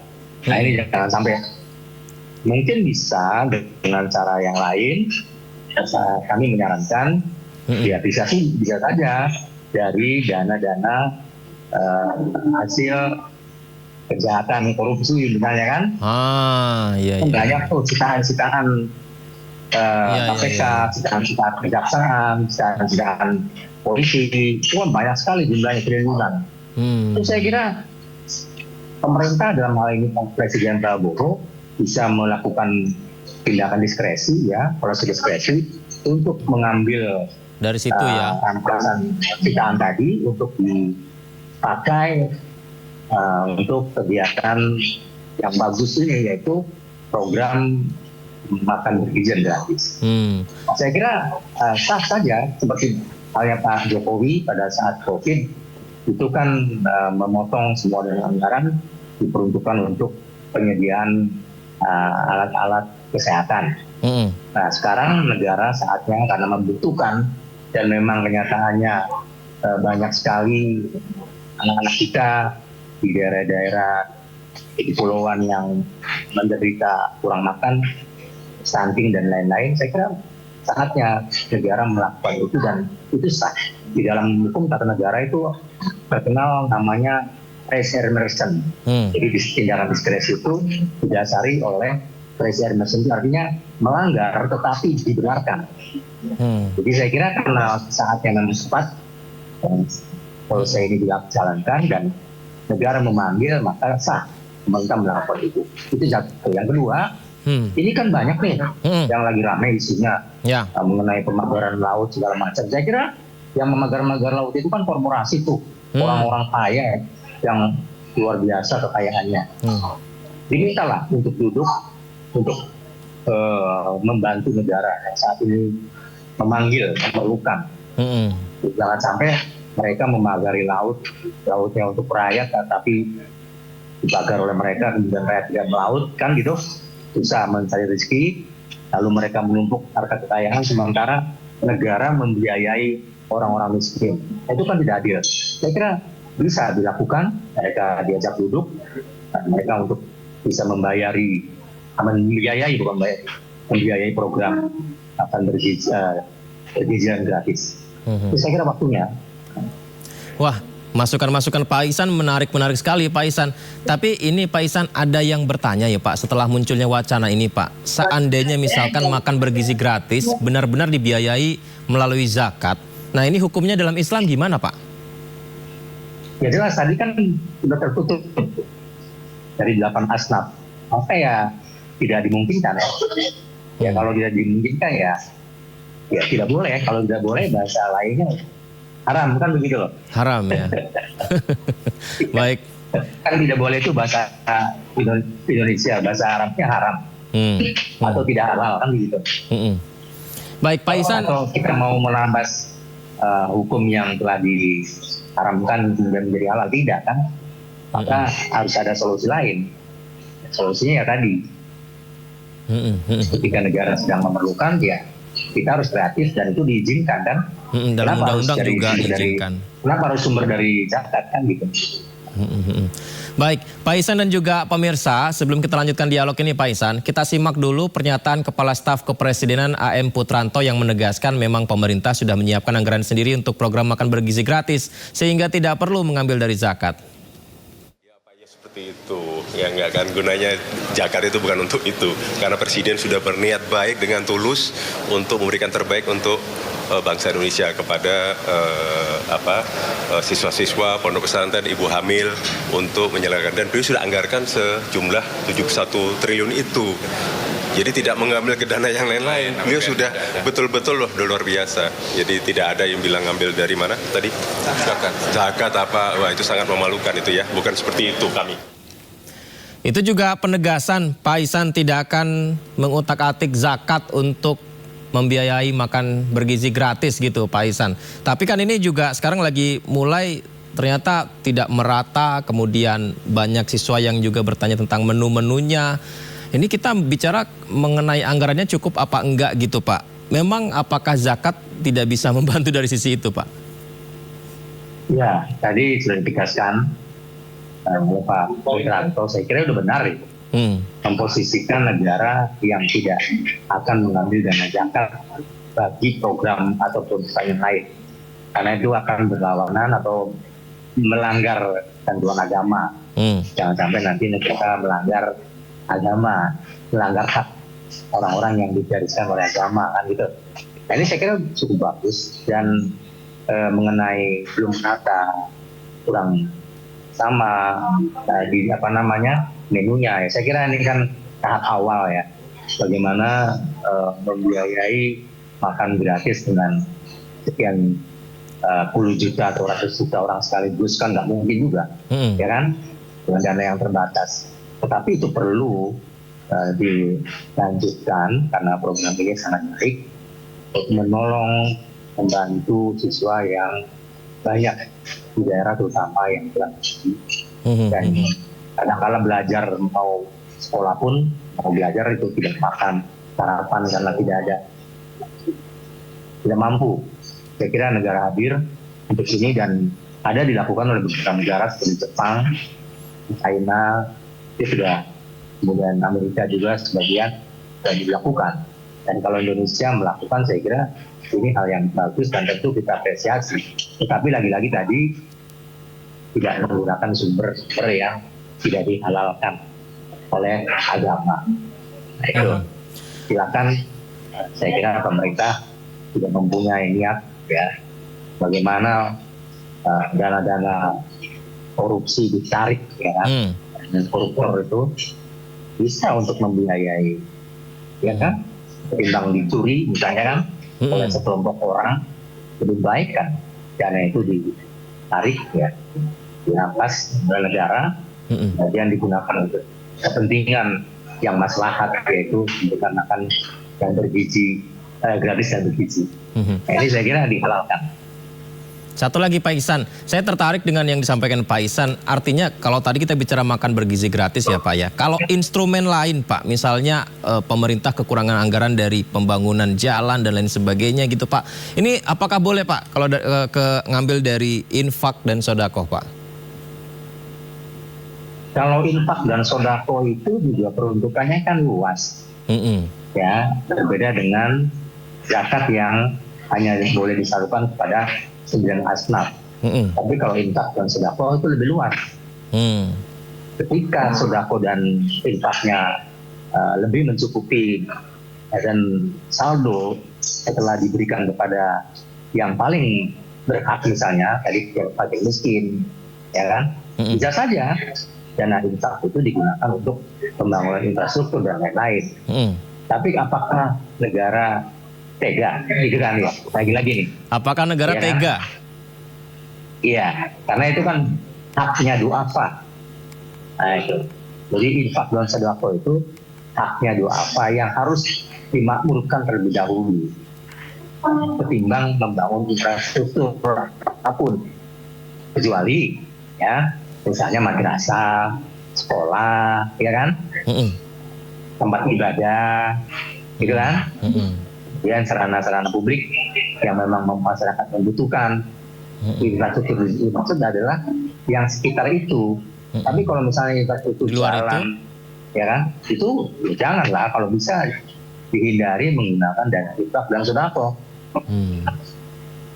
Nah, ini jangan sampai. Mungkin bisa dengan cara yang lain. Kami menyarankan ya bisa saja dari dana-dana hasil kejahatan korupsi misalnya kan. Banyak tuh sitaan-sitaan KPK, sitaan-sitaan kejaksaan, sitaan-sitaan polisi, itu kan banyak sekali jumlahnya, triliunan. Itu saya kira pemerintah dalam hal ini Presiden Prabowo bisa melakukan tindakan diskresi ya, proses diskresi untuk mengambil dari situ ya rampasan sitaan tadi untuk dipakai untuk kegiatan yang bagus ini, yaitu program makan bergizi gratis. Saya kira sah saja, seperti halnya Pak Jokowi pada saat COVID itu kan memotong semua anggaran diperuntukkan untuk penyediaan alat-alat kesehatan. Nah, sekarang negara saatnya karena membutuhkan dan memang kenyataannya banyak sekali anak-anak kita di daerah-daerah di kepulauan yang menderita kurang makan, stunting dan lain-lain. Saya kira saatnya negara melakukan itu, dan itu sah. Di dalam hukum tata negara itu terkenal namanya res emersen. Jadi tindakan diskresi itu didasari oleh res emersen, itu artinya melanggar tetapi dibenarkan. Jadi saya kira karena saatnya memang tepat, polisi ini dijalankan dan negara memanggil, maka sah pemerintah melakukan itu. Itu satu. Yang kedua, ini kan banyak nih yang lagi ramai isunya mengenai pemagaran laut segala macam. Saya kira yang memagar-magar laut itu kan korporasi tuh, orang-orang kaya yang luar biasa kekayaannya. Dimintalah untuk duduk untuk membantu negara yang saat ini memanggil, memerlukan. Jangan sampai mereka memagari lautnya untuk rakyat, tapi dibagar oleh mereka, kemudian rakyat tidak melaut, kan gitu, susah mencari rezeki, lalu mereka menumpuk harta kekayaan, sementara negara membiayai orang-orang miskin. Itu kan tidak adil. Saya kira bisa dilakukan, mereka diajak duduk, mereka untuk bisa membiayai program akan bergizian gratis. Itu saya kira waktunya. Wah, masukan-masukan Pak Ihsan menarik sekali Pak Ihsan. Tapi ini Pak Ihsan, ada yang bertanya ya Pak, setelah munculnya wacana ini Pak, seandainya misalkan makan bergizi gratis benar-benar dibiayai melalui zakat, nah ini hukumnya dalam Islam gimana Pak? Ya jelas, tadi kan sudah tertutup dari 8 asnaf. Maka ya tidak dimungkinkan. Ya kalau tidak dimungkinkan ya tidak boleh. Kalau tidak boleh, bahasa lainnya haram, kan begitu loh. Haram ya. Baik. Kan tidak boleh itu bahasa Indonesia, bahasa Arabnya haram. Atau tidak halal, kan begitu. Baik Pak Ihsan. Atau kita mau melambas hukum yang telah diharamkan kemudian menjadi halal, tidak kan? Maka harus ada solusi lain. Solusinya ya tadi. Ketika negara sedang memerlukan, ya kita harus kreatif dan itu diizinkan kan? Dalam undang-undang juga diizinkan. Kenapa harus sumber dari zakat kan gitu? Baik, Pak Ihsan dan juga pemirsa, sebelum kita lanjutkan dialog ini Pak Ihsan, kita simak dulu pernyataan Kepala Staf Kepresidenan AM Putranto yang menegaskan memang pemerintah sudah menyiapkan anggaran sendiri untuk program makan bergizi gratis sehingga tidak perlu mengambil dari zakat. Seperti itu, ya nggak kan, gunanya zakat itu bukan untuk itu, karena Presiden sudah berniat baik dengan tulus untuk memberikan terbaik untuk bangsa Indonesia kepada siswa-siswa, pondok pesantren, ibu hamil untuk menyelenggarkan, dan beliau sudah anggarkan sejumlah 71 triliun itu. Jadi tidak mengambil ke dana yang lain-lain. Beliau sudah betul-betul loh luar biasa. Jadi tidak ada yang bilang ngambil dari mana tadi? Zakat apa? Wah, itu sangat memalukan itu ya. Bukan seperti itu kami. Itu juga penegasan Pak Ihsan tidak akan mengutak-atik zakat untuk membiayai makan bergizi gratis gitu Pak Ihsan. Tapi kan ini juga sekarang lagi mulai ternyata tidak merata, kemudian banyak siswa yang juga bertanya tentang menu-menunya. Ini kita bicara mengenai anggarannya cukup apa enggak gitu Pak. Memang apakah zakat tidak bisa membantu dari sisi itu Pak? Ya, tadi sudah ditegaskan oleh Pak Putranto, saya kira udah benar itu. Memposisikan negara yang tidak akan mengambil dana zakat bagi program atau program lain. Karena itu akan berlawanan atau melanggar panduan agama. Jangan sampai nanti negara melanggar agama, melanggar hak orang-orang yang digariskan oleh agama kan gitu. Nah, ini saya kira cukup bagus, dan mengenai belum menata, kurang sama di menunya ya. Saya kira ini kan tahap awal ya. Bagaimana membiayai makan gratis dengan sekian puluh juta atau ratus juta orang sekaligus kan nggak mungkin juga, ya kan? dengan dana yang terbatas. Tetapi itu perlu dilanjutkan karena program ini sangat baik untuk menolong, membantu siswa yang banyak di daerah terutama yang kurang gizi. Dan kadang-kala belajar mau sekolah pun mau belajar itu tidak makan sarapan karena tidak mampu. Saya kira negara hadir untuk ini dan ada dilakukan oleh beberapa negara seperti Jepang, China, itu sudah, kemudian Amerika juga sebagian sudah dilakukan. Dan kalau Indonesia melakukan, saya kira ini hal yang bagus dan tentu kita apresiasi. Tetapi lagi-lagi tadi tidak menggunakan sumber-sumber yang tidak dihalalkan oleh agama. Nah, itu silakan, saya kira pemerintah tidak mempunyai niat ya bagaimana dana-dana korupsi ditarik ya kan, dan koruptor itu bisa untuk membiayai ya kan, ketimbang dicuri misalnya kan oleh sekelompok orang, lebih baik kan dana itu ditarik ya dirampas oleh negara, kemudian digunakan untuk kepentingan yang maslahat, yaitu dikarenakan yang bergizi, gratis dan bergizi. Nah, ini saya kira dihalalkan. Satu lagi Pak Ihsan, saya tertarik dengan yang disampaikan Pak Ihsan. Artinya kalau tadi kita bicara makan bergizi gratis ya Pak ya. Kalau instrumen lain Pak, misalnya pemerintah kekurangan anggaran dari pembangunan jalan dan lain sebagainya gitu Pak. Ini apakah boleh Pak kalau ngambil dari infak dan sodako Pak? Kalau infak dan sodako itu juga peruntukannya kan luas. Ya, berbeda dengan zakat yang hanya boleh disalurkan kepada 9 asnaf. Tapi kalau infak dan sodako itu lebih luas. Ketika sodako dan infaknya lebih mencukupi dan saldo setelah diberikan kepada yang paling berhak, misalnya tadi fakir miskin, ya kan, bisa saja dana infak itu digunakan untuk pembangunan infrastruktur dan lain-lain. Tapi apakah negara tega? Gitu kan ya, lagi-lagi nih. Apakah negara tega? Iya, karena itu kan haknya du'afa. Nah itu. Jadi infak dan sedekah itu haknya du'afa yang harus dimakmurkan terlebih dahulu ketimbang membangun infrastruktur apapun. Kecuali ya, misalnya madrasah, sekolah, ya kan? Tempat ibadah, gitu kan? Kemudian sarana-sarana publik yang memang masyarakat membutuhkan. Infrastruktur dimaksud adalah yang sekitar itu. Tapi kalau misalnya infrastruktur jalan, ya kan, itu ya janganlah, kalau bisa dihindari menggunakan dana infak dan sodako.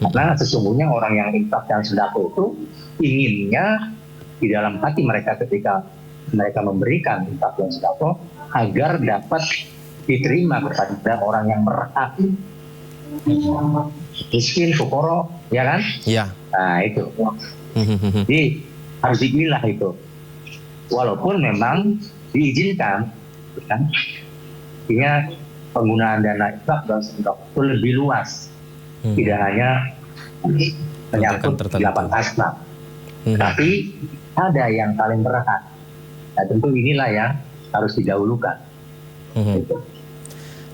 Karena sesungguhnya orang yang infak dan sodako itu inginnya di dalam hati mereka ketika mereka memberikan infak dan sodako agar dapat diterima kepada orang yang berhak, miskin, fukoro, ya kan? Iya. Nah itu. Jadi harus dipilah itu. Walaupun memang diizinkan, kan? Artinya penggunaan dana infak dan sedekah itu lebih luas, tidak hanya menyangkut 8 asnaf, tapi ada yang paling berhak. Nah, tentu inilah yang harus didahulukan.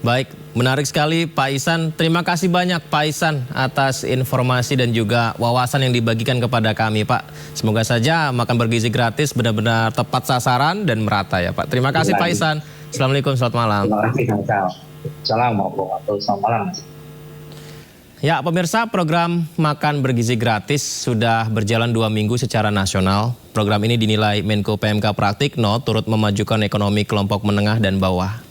Baik, menarik sekali Pak Ihsan. Terima kasih banyak Pak Ihsan atas informasi dan juga wawasan yang dibagikan kepada kami Pak. Semoga saja makan bergizi gratis benar-benar tepat sasaran dan merata ya Pak. Terima kasih Pak Ihsan. Assalamualaikum, selamat malam. Terima kasih, Assalamualaikum, selamat malam. Ya pemirsa, program makan bergizi gratis sudah berjalan 2 minggu secara nasional. Program ini dinilai Menko PMK Pratikno turut memajukan ekonomi kelompok menengah dan bawah.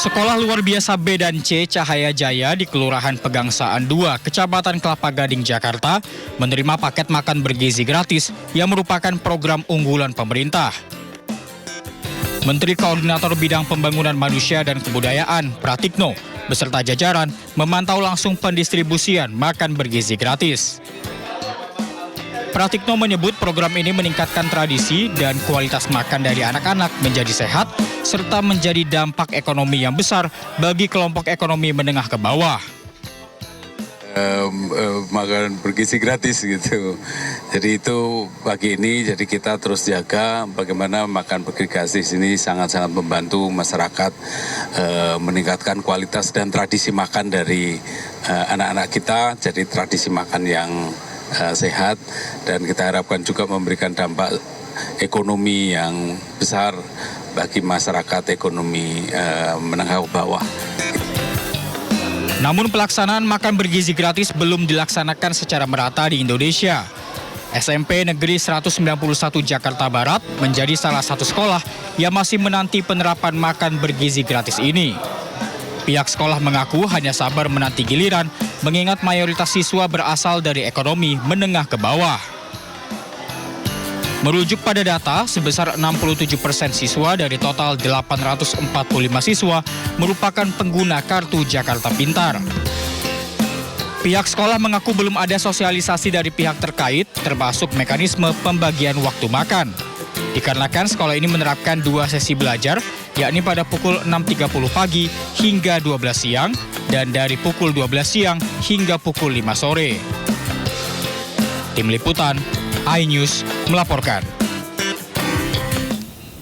Sekolah luar biasa B dan C Cahaya Jaya di Kelurahan Pegangsaan 2, Kecamatan Kelapa Gading, Jakarta, menerima paket makan bergizi gratis yang merupakan program unggulan pemerintah. Menteri Koordinator Bidang Pembangunan Manusia dan Kebudayaan, Pratikno, beserta jajaran memantau langsung pendistribusian makan bergizi gratis. Pratikno menyebut program ini meningkatkan tradisi dan kualitas makan dari anak-anak menjadi sehat, serta menjadi dampak ekonomi yang besar bagi kelompok ekonomi menengah ke bawah. makan bergizi gratis gitu. Jadi itu pagi ini jadi kita terus jaga bagaimana makan bergizi gratis ini sangat-sangat membantu masyarakat meningkatkan kualitas dan tradisi makan dari anak-anak kita. Jadi tradisi makan yang sehat dan kita harapkan juga memberikan dampak ekonomi yang besar bagi masyarakat ekonomi menengah ke bawah. Namun pelaksanaan makan bergizi gratis belum dilaksanakan secara merata di Indonesia. SMP Negeri 191 Jakarta Barat menjadi salah satu sekolah yang masih menanti penerapan makan bergizi gratis ini. Pihak sekolah mengaku hanya sabar menanti giliran mengingat mayoritas siswa berasal dari ekonomi menengah ke bawah. Merujuk pada data, sebesar 67% siswa dari total 845 siswa merupakan pengguna kartu Jakarta Pintar. Pihak sekolah mengaku belum ada sosialisasi dari pihak terkait, termasuk mekanisme pembagian waktu makan. Dikarenakan sekolah ini menerapkan 2 sesi belajar, yakni pada pukul 6.30 pagi hingga 12 siang, dan dari pukul 12 siang hingga pukul 5 sore. Tim Liputan, iNews melaporkan.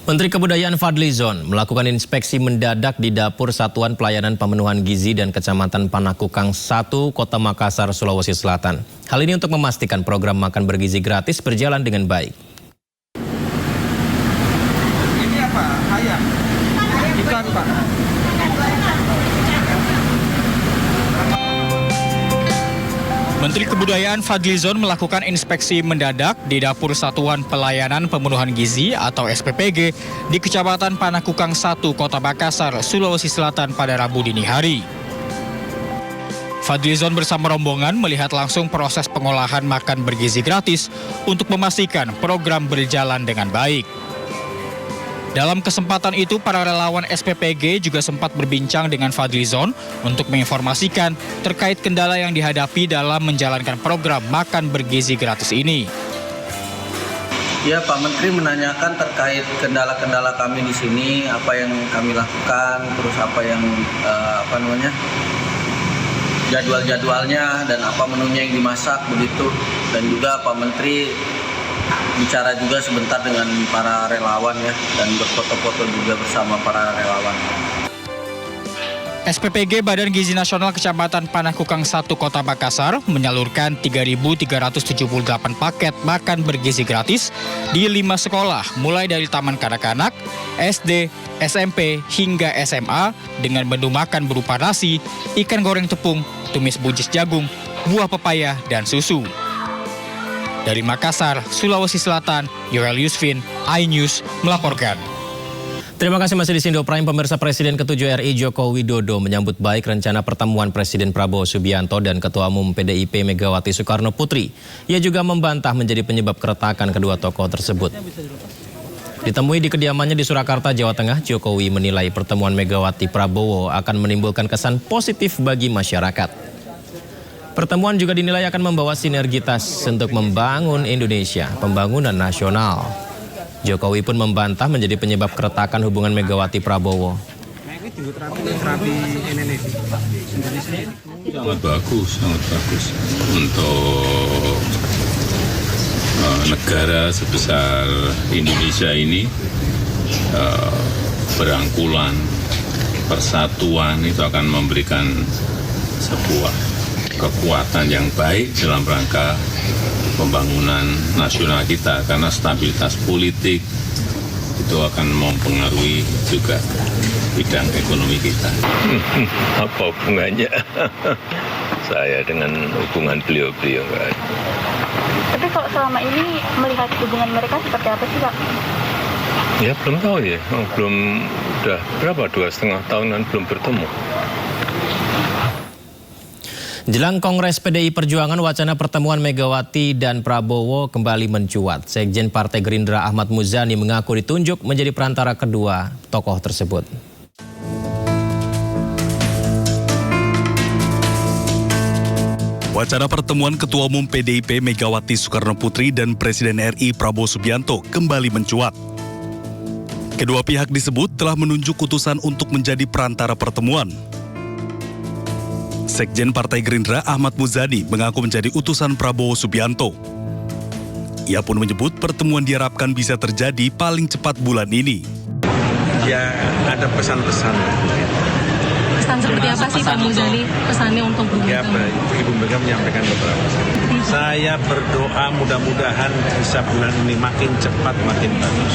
Menteri Kebudayaan Fadly Zon melakukan inspeksi mendadak di Dapur Satuan Pelayanan Pemenuhan Gizi dan Kecamatan Panakukang 1, Kota Makassar, Sulawesi Selatan. Hal ini untuk memastikan program makan bergizi gratis berjalan dengan baik. Ini apa? Ayam? Ikan, Pak? Menteri Kebudayaan Fadly Zon melakukan inspeksi mendadak di Dapur Satuan Pelayanan Pemenuhan Gizi atau SPPG di Kecamatan Panakukang 1, Kota Makassar, Sulawesi Selatan pada Rabu dini hari. Fadly Zon bersama rombongan melihat langsung proses pengolahan makan bergizi gratis untuk memastikan program berjalan dengan baik. Dalam kesempatan itu, para relawan SPPG juga sempat berbincang dengan Fadly Zon untuk menginformasikan terkait kendala yang dihadapi dalam menjalankan program makan bergizi gratis ini. Ya, Pak Menteri menanyakan terkait kendala-kendala kami di sini, apa yang kami lakukan, terus apa yang jadwal-jadwalnya dan apa menunya yang dimasak begitu, dan juga Pak Menteri bicara juga sebentar dengan para relawan ya, dan berfoto-foto juga bersama para relawan. SPPG Badan Gizi Nasional Kecamatan Panakukang 1 Kota Makassar menyalurkan 3.378 paket makan bergizi gratis di 5 sekolah mulai dari taman kanak-kanak, SD, SMP hingga SMA dengan menu makan berupa nasi, ikan goreng tepung, tumis buncis jagung, buah pepaya, dan susu. Dari Makassar, Sulawesi Selatan, Yoel Yusfin, iNews melaporkan. Terima kasih masih di Sindo Prime. Pemirsa, Presiden ke-7 RI Joko Widodo menyambut baik rencana pertemuan Presiden Prabowo Subianto dan Ketua Umum PDIP Megawati Soekarno Putri. Ia juga membantah menjadi penyebab keretakan kedua tokoh tersebut. Ditemui di kediamannya di Surakarta, Jawa Tengah, Jokowi menilai pertemuan Megawati Prabowo akan menimbulkan kesan positif bagi masyarakat. Pertemuan juga dinilai akan membawa sinergitas untuk membangun Indonesia, pembangunan nasional. Jokowi pun membantah menjadi penyebab keretakan hubungan Megawati Prabowo. Sangat bagus untuk negara sebesar Indonesia ini, berangkulan, persatuan itu akan memberikan sebuah kekuatan yang baik dalam rangka pembangunan nasional kita, karena stabilitas politik itu akan mempengaruhi juga bidang ekonomi kita. Apa hubungannya saya dengan hubungan beliau-beliau? Tapi kalau selama ini melihat hubungan mereka seperti apa sih, Pak? Ya belum tahu ya, belum, udah berapa, 2,5 tahunan belum bertemu. Jelang Kongres PDI Perjuangan, wacana pertemuan Megawati dan Prabowo kembali mencuat. Sekjen Partai Gerindra Ahmad Muzani mengaku ditunjuk menjadi perantara kedua tokoh tersebut. Wacana pertemuan Ketua Umum PDIP Megawati Soekarno Putri dan Presiden RI Prabowo Subianto kembali mencuat. Kedua pihak disebut telah menunjuk utusan untuk menjadi perantara pertemuan. Sekjen Partai Gerindra Ahmad Muzani mengaku menjadi utusan Prabowo Subianto. Ia pun menyebut pertemuan diharapkan bisa terjadi paling cepat bulan ini. Ya ada pesan-pesan. Pesan seperti apa sih Pak Muzani? Pesannya untuk Bu Mega? Ya, Ibu Mega menyampaikan beberapa pesan. Saya berdoa mudah-mudahan bisa bulan ini makin cepat makin bagus.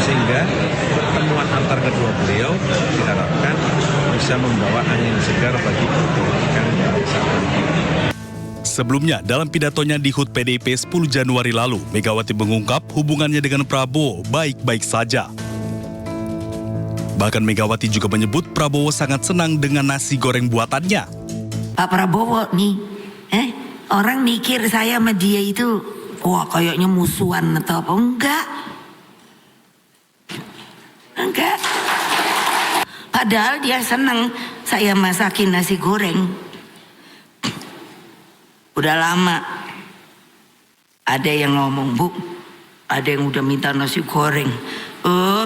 Sehingga pertemuan antar kedua beliau diharapkan bisa membawa angin segar bagi perbaikan bangsa. Sebelumnya, dalam pidatonya di HUT PDIP 10 Januari lalu, Megawati mengungkap hubungannya dengan Prabowo baik-baik saja. Bahkan Megawati juga menyebut Prabowo sangat senang dengan nasi goreng buatannya. Pak Prabowo nih, orang mikir saya sama dia itu, wah kayaknya musuhan atau apa? Enggak. Padahal dia senang saya masakin nasi goreng. Udah lama. Ada yang ngomong, Bu, ada yang udah minta nasi goreng.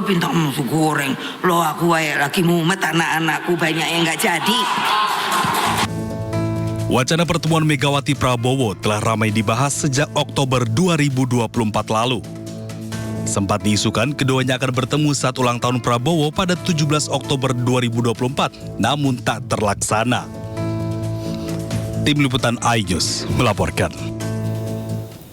Bintang nasi goreng. Loh aku lagi mumet, anak-anakku banyak yang gak jadi. Wacana pertemuan Megawati Prabowo telah ramai dibahas sejak Oktober 2024 lalu. Sempat diisukan keduanya akan bertemu saat ulang tahun Prabowo pada 17 Oktober 2024, namun tak terlaksana. Tim Liputan iNews melaporkan.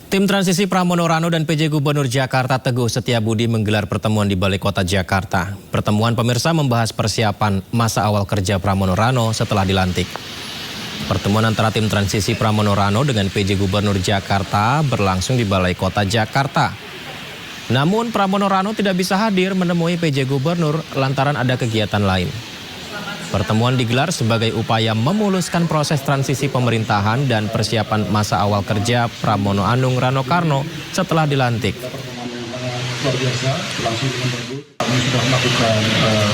Tim transisi Pramono Rano dan PJ Gubernur Jakarta Teguh Setiabudi menggelar pertemuan di Balai Kota Jakarta. Pertemuan pemirsa membahas persiapan masa awal kerja Pramono Rano setelah dilantik. Pertemuan antara tim transisi Pramono Rano dengan PJ Gubernur Jakarta berlangsung di Balai Kota Jakarta. Namun Pramono Rano tidak bisa hadir menemui PJ Gubernur lantaran ada kegiatan lain. Pertemuan digelar sebagai upaya memuluskan proses transisi pemerintahan dan persiapan masa awal kerja Pramono Anung Rano Karno setelah dilantik. Luar biasa, berlangsung dengan bagus. Kami sudah melakukan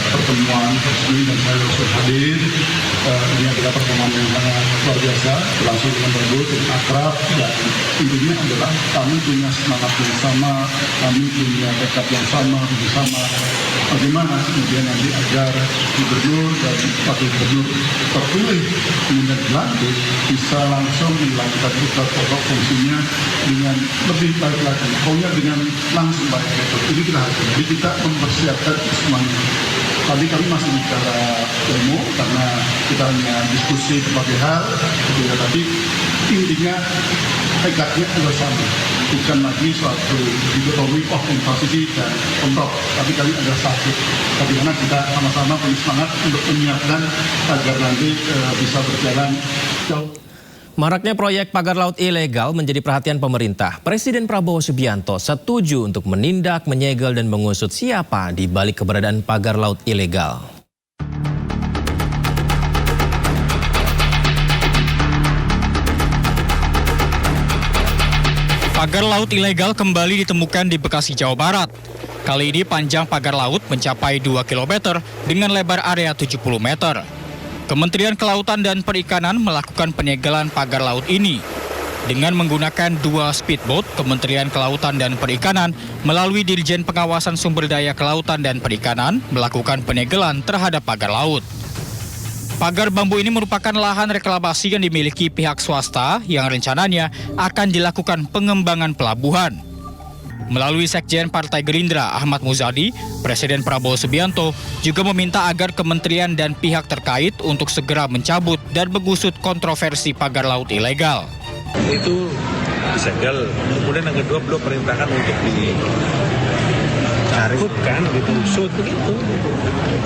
pertemuan resmi dan saya langsung hadir. Ini adalah pertemuan yang sangat luar biasa, berlangsung dengan bagus, dengan akrab. Dan intinya adalah kami punya semangat yang sama, kami punya tekad yang sama, bersama. Bagaimana kemudian nanti agar gubernur dan wakil gubernur terpilih kemudian dilantik bisa langsung melakukan tugas pokok fungsinya dengan lebih baik lagi, pokoknya dengan langsung baik. Ini kita harus, jadi kita mempersiapkan semuanya. Tadi kami masih bicara demo karena kita hanya diskusi berbagai hal, tapi intinya tekadnya adalah sama. Bukan lagi suatu dikotomi invasi dan kontrol, tapi kali adalah satu. Bagaimana kita sama-sama punya semangat untuk menyiapkan agar nanti bisa berjalan jauh. Maraknya proyek pagar laut ilegal menjadi perhatian pemerintah. Presiden Prabowo Subianto setuju untuk menindak, menyegel, dan mengusut siapa di balik keberadaan pagar laut ilegal. Pagar laut ilegal kembali ditemukan di Bekasi, Jawa Barat. Kali ini panjang pagar laut mencapai 2 km dengan lebar area 70 meter. Kementerian Kelautan dan Perikanan melakukan penyegelan pagar laut ini. Dengan menggunakan 2 speedboat, Kementerian Kelautan dan Perikanan melalui Dirjen Pengawasan Sumber Daya Kelautan dan Perikanan melakukan penyegelan terhadap pagar laut. Pagar bambu ini merupakan lahan reklamasi yang dimiliki pihak swasta yang rencananya akan dilakukan pengembangan pelabuhan. Melalui Sekjen Partai Gerindra Ahmad Muzani, Presiden Prabowo Subianto juga meminta agar kementerian dan pihak terkait untuk segera mencabut dan mengusut kontroversi pagar laut ilegal. Itu disegel, kemudian yang kedua belum perintahkan untuk dicukupkan, ditusut begitu.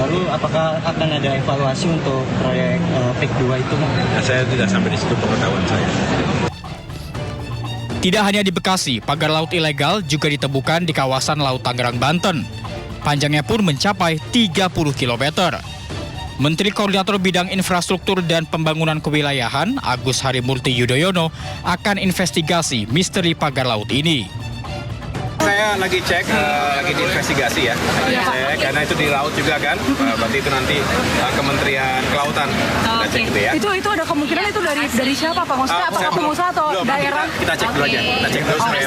Lalu apakah akan ada evaluasi untuk proyek PIK 2 itu? Nah, saya tidak sampai di situ pengetahuan saya. Tidak hanya di Bekasi, pagar laut ilegal juga ditemukan di kawasan Laut Tangerang, Banten. Panjangnya pun mencapai 30 km. Menteri Koordinator Bidang Infrastruktur dan Pembangunan Kewilayahan, Agus Harimurti Yudhoyono, akan investigasi misteri pagar laut ini. Saya lagi cek, lagi diinvestigasi ya. Cek, karena itu di laut juga kan, berarti itu nanti Kementerian Kelautan. Kita cek gitu ya. Itu ada kemungkinan itu dari siapa Pak? Maksudnya apakah pengusaha atau daerah? Kita cek dulu aja, kita cek dulu supaya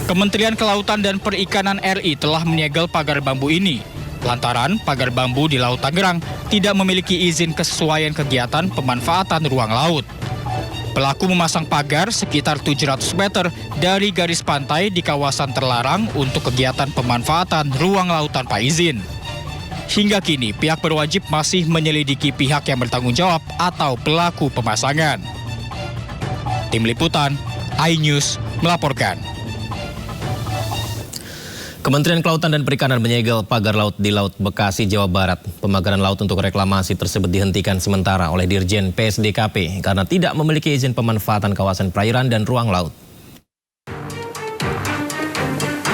Kementerian Kelautan dan Perikanan RI telah menyegel pagar bambu ini. lantaran pagar bambu di Laut Tangerang tidak memiliki izin kesesuaian kegiatan pemanfaatan ruang laut. Pelaku memasang pagar sekitar 700 meter dari garis pantai di kawasan terlarang untuk kegiatan pemanfaatan ruang laut tanpa izin. Hingga kini, pihak berwajib masih menyelidiki pihak yang bertanggung jawab atau pelaku pemasangan. Tim Liputan, iNews melaporkan. Kementerian Kelautan dan Perikanan menyegel pagar laut di Laut Bekasi, Jawa Barat. Pemagaran laut untuk reklamasi tersebut dihentikan sementara oleh Dirjen PSDKP karena tidak memiliki izin pemanfaatan kawasan perairan dan ruang laut.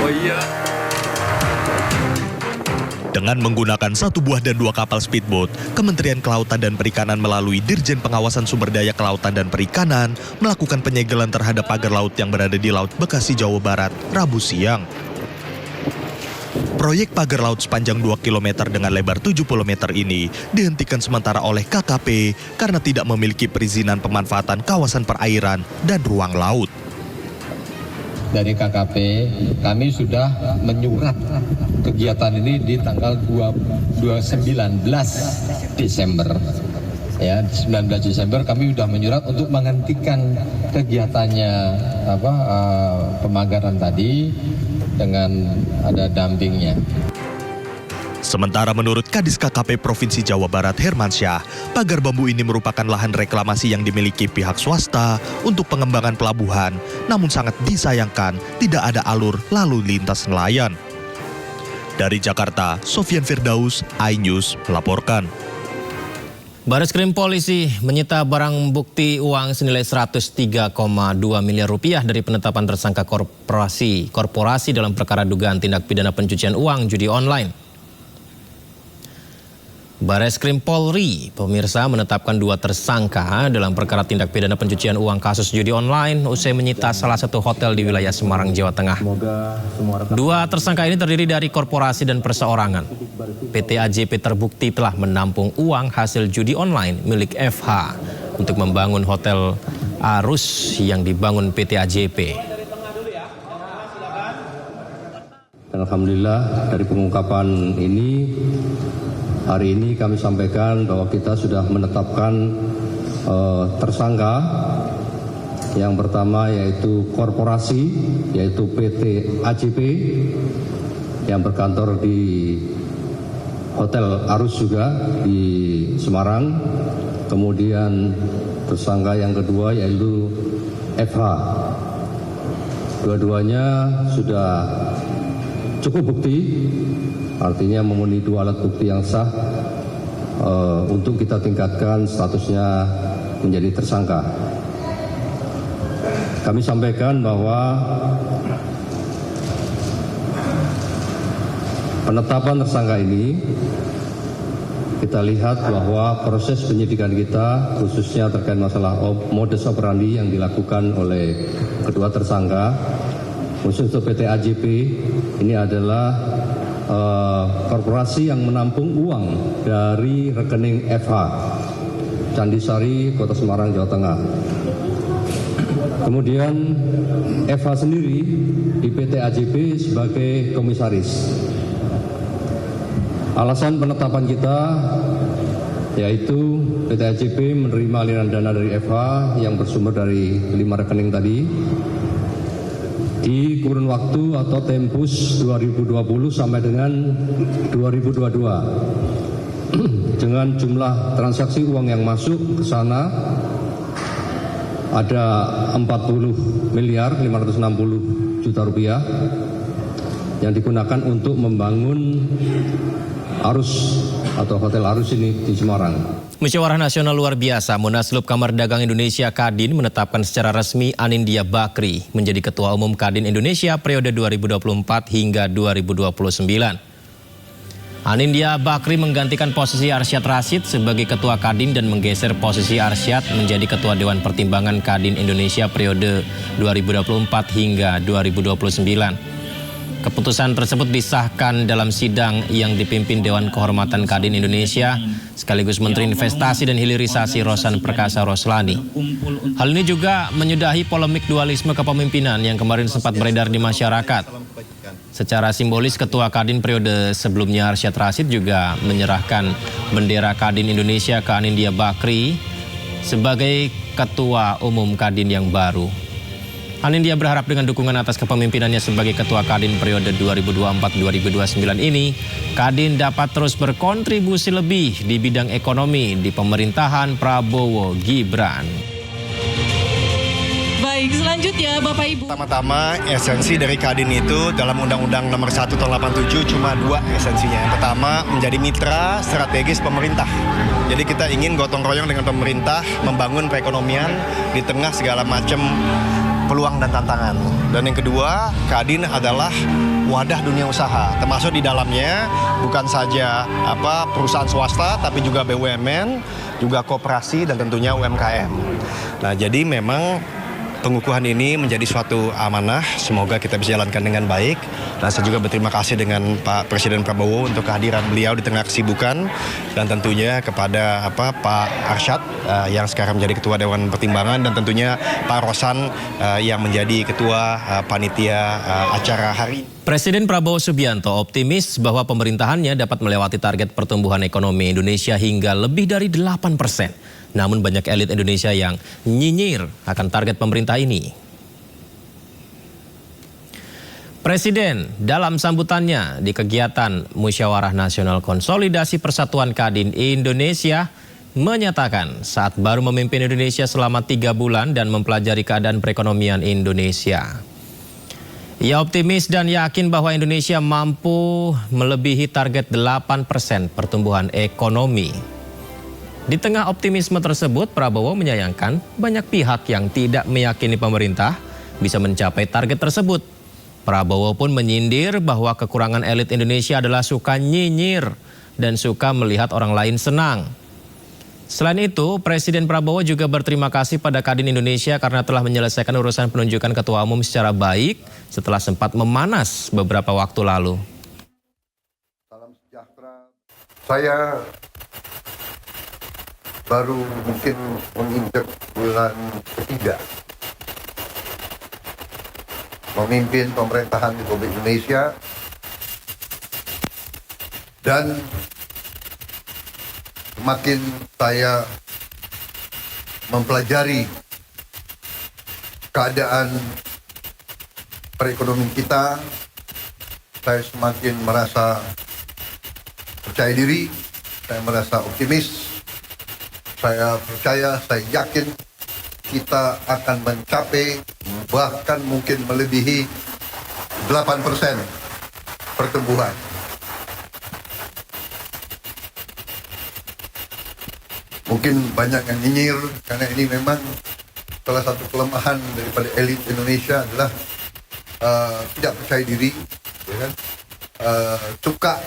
Oh iya. Dengan menggunakan 1 buah dan 2 kapal speedboat, Kementerian Kelautan dan Perikanan melalui Dirjen Pengawasan Sumber Daya Kelautan dan Perikanan melakukan penyegelan terhadap pagar laut yang berada di Laut Bekasi, Jawa Barat, Rabu siang. Proyek pagar laut sepanjang 2 km dengan lebar 70 meter ini dihentikan sementara oleh KKP karena tidak memiliki perizinan pemanfaatan kawasan perairan dan ruang laut. Dari KKP, kami sudah menyurat kegiatan ini di tanggal 19 Desember. Ya, 19 Desember kami sudah menyurat untuk menghentikan kegiatannya pemagaran tadi dengan ada dampingnya. Sementara menurut Kadis KKP Provinsi Jawa Barat Hermansyah, pagar bambu ini merupakan lahan reklamasi yang dimiliki pihak swasta untuk pengembangan pelabuhan, namun sangat disayangkan tidak ada alur lalu lintas nelayan. Dari Jakarta, Sofyan Firdaus, iNews melaporkan. Bareskrim Polisi menyita barang bukti uang senilai 103,2 miliar rupiah dari penetapan tersangka korporasi dalam perkara dugaan tindak pidana pencucian uang judi online. Bareskrim Polri, pemirsa, menetapkan 2 tersangka dalam perkara tindak pidana pencucian uang kasus judi online usai menyita salah satu hotel di wilayah Semarang, Jawa Tengah. 2 tersangka ini terdiri dari korporasi dan perseorangan. PT AJP terbukti telah menampung uang hasil judi online milik FH untuk membangun hotel Arus yang dibangun PT AJP. Alhamdulillah dari pengungkapan ini, hari ini kami sampaikan bahwa kita sudah menetapkan tersangka. Yang pertama yaitu korporasi, yaitu PT AJP yang berkantor di Hotel Arus juga di Semarang. Kemudian tersangka yang kedua yaitu FH. Dua-duanya sudah cukup bukti, artinya memenuhi 2 alat bukti yang sah untuk kita tingkatkan statusnya menjadi tersangka. Kami sampaikan bahwa penetapan tersangka ini kita lihat bahwa proses penyidikan kita khususnya terkait masalah modus operandi yang dilakukan oleh kedua tersangka khusus untuk PT AJP ini adalah korporasi yang menampung uang dari rekening FH Candisari, Kota Semarang, Jawa Tengah. Kemudian FH sendiri di PT AJP sebagai komisaris. Alasan penetapan kita yaitu PT AJP menerima aliran dana dari FH yang bersumber dari 5 rekening tadi di kurun waktu atau tempus 2020 sampai dengan 2022 dengan jumlah transaksi uang yang masuk ke sana ada 40 miliar 560 juta rupiah yang digunakan untuk membangun Arus atau Hotel Arus ini di Semarang. Musyawarah Nasional luar biasa Munaslup Kamar Dagang Indonesia Kadin menetapkan secara resmi Anindya Bakri menjadi Ketua Umum Kadin Indonesia periode 2024 hingga 2029. Anindya Bakri menggantikan posisi Arsyad Rashid sebagai Ketua Kadin dan menggeser posisi Arsyad menjadi Ketua Dewan Pertimbangan Kadin Indonesia periode 2024 hingga 2029. Keputusan tersebut disahkan dalam sidang yang dipimpin Dewan Kehormatan Kadin Indonesia sekaligus Menteri Investasi dan Hilirisasi Rosan Perkasa Roslani. Hal ini juga menyudahi polemik dualisme kepemimpinan yang kemarin sempat beredar di masyarakat. Secara simbolis, Ketua Kadin periode sebelumnya Arsyad Rashid juga menyerahkan bendera Kadin Indonesia ke Anindya Bakri sebagai Ketua Umum Kadin yang baru. Anindya berharap dengan dukungan atas kepemimpinannya sebagai Ketua Kadin periode 2024-2029 ini, Kadin dapat terus berkontribusi lebih di bidang ekonomi di pemerintahan Prabowo Gibran. Baik, selanjutnya Bapak Ibu. Pertama-tama esensi dari Kadin itu dalam Undang-Undang Nomor 1 Tahun 87 cuma 2 esensinya. Yang pertama menjadi mitra strategis pemerintah. Jadi kita ingin gotong royong dengan pemerintah membangun perekonomian di tengah segala macam peluang dan tantangan. Dan yang kedua, Kadin adalah wadah dunia usaha, termasuk di dalamnya bukan saja perusahaan swasta, tapi juga BUMN, juga koperasi dan tentunya UMKM. Nah, jadi memang pengukuhan ini menjadi suatu amanah, semoga kita bisa jalankan dengan baik. Dan saya juga berterima kasih dengan Pak Presiden Prabowo untuk kehadiran beliau di tengah kesibukan, dan tentunya kepada Pak Arsyad yang sekarang menjadi Ketua Dewan Pertimbangan, dan tentunya Pak Rosan yang menjadi Ketua Panitia acara hari. Presiden Prabowo Subianto optimis bahwa pemerintahannya dapat melewati target pertumbuhan ekonomi Indonesia hingga lebih dari 8%. Namun banyak elit Indonesia yang nyinyir akan target pemerintah ini. Presiden dalam sambutannya di kegiatan Musyawarah Nasional Konsolidasi Persatuan Kadin Indonesia menyatakan saat baru memimpin Indonesia selama 3 bulan dan mempelajari keadaan perekonomian Indonesia. Ia optimis dan yakin bahwa Indonesia mampu melebihi target 8% pertumbuhan ekonomi. Di tengah optimisme tersebut, Prabowo menyayangkan banyak pihak yang tidak meyakini pemerintah bisa mencapai target tersebut. Prabowo pun menyindir bahwa kekurangan elit Indonesia adalah suka nyinyir dan suka melihat orang lain senang. Selain itu, Presiden Prabowo juga berterima kasih pada Kadin Indonesia karena telah menyelesaikan urusan penunjukan ketua umum secara baik setelah sempat memanas beberapa waktu lalu. Salam sejahtera. Saya baru mungkin menginjak bulan ketiga memimpin pemerintahan Republik Indonesia, dan semakin saya mempelajari keadaan perekonomian kita, saya semakin merasa percaya diri, saya merasa optimis. Saya percaya, saya yakin kita akan mencapai, bahkan mungkin melebihi 8% pertumbuhan. Mungkin banyak yang nyinyir, karena ini memang salah satu kelemahan daripada elit Indonesia adalah tidak percaya diri, ya kan? Suka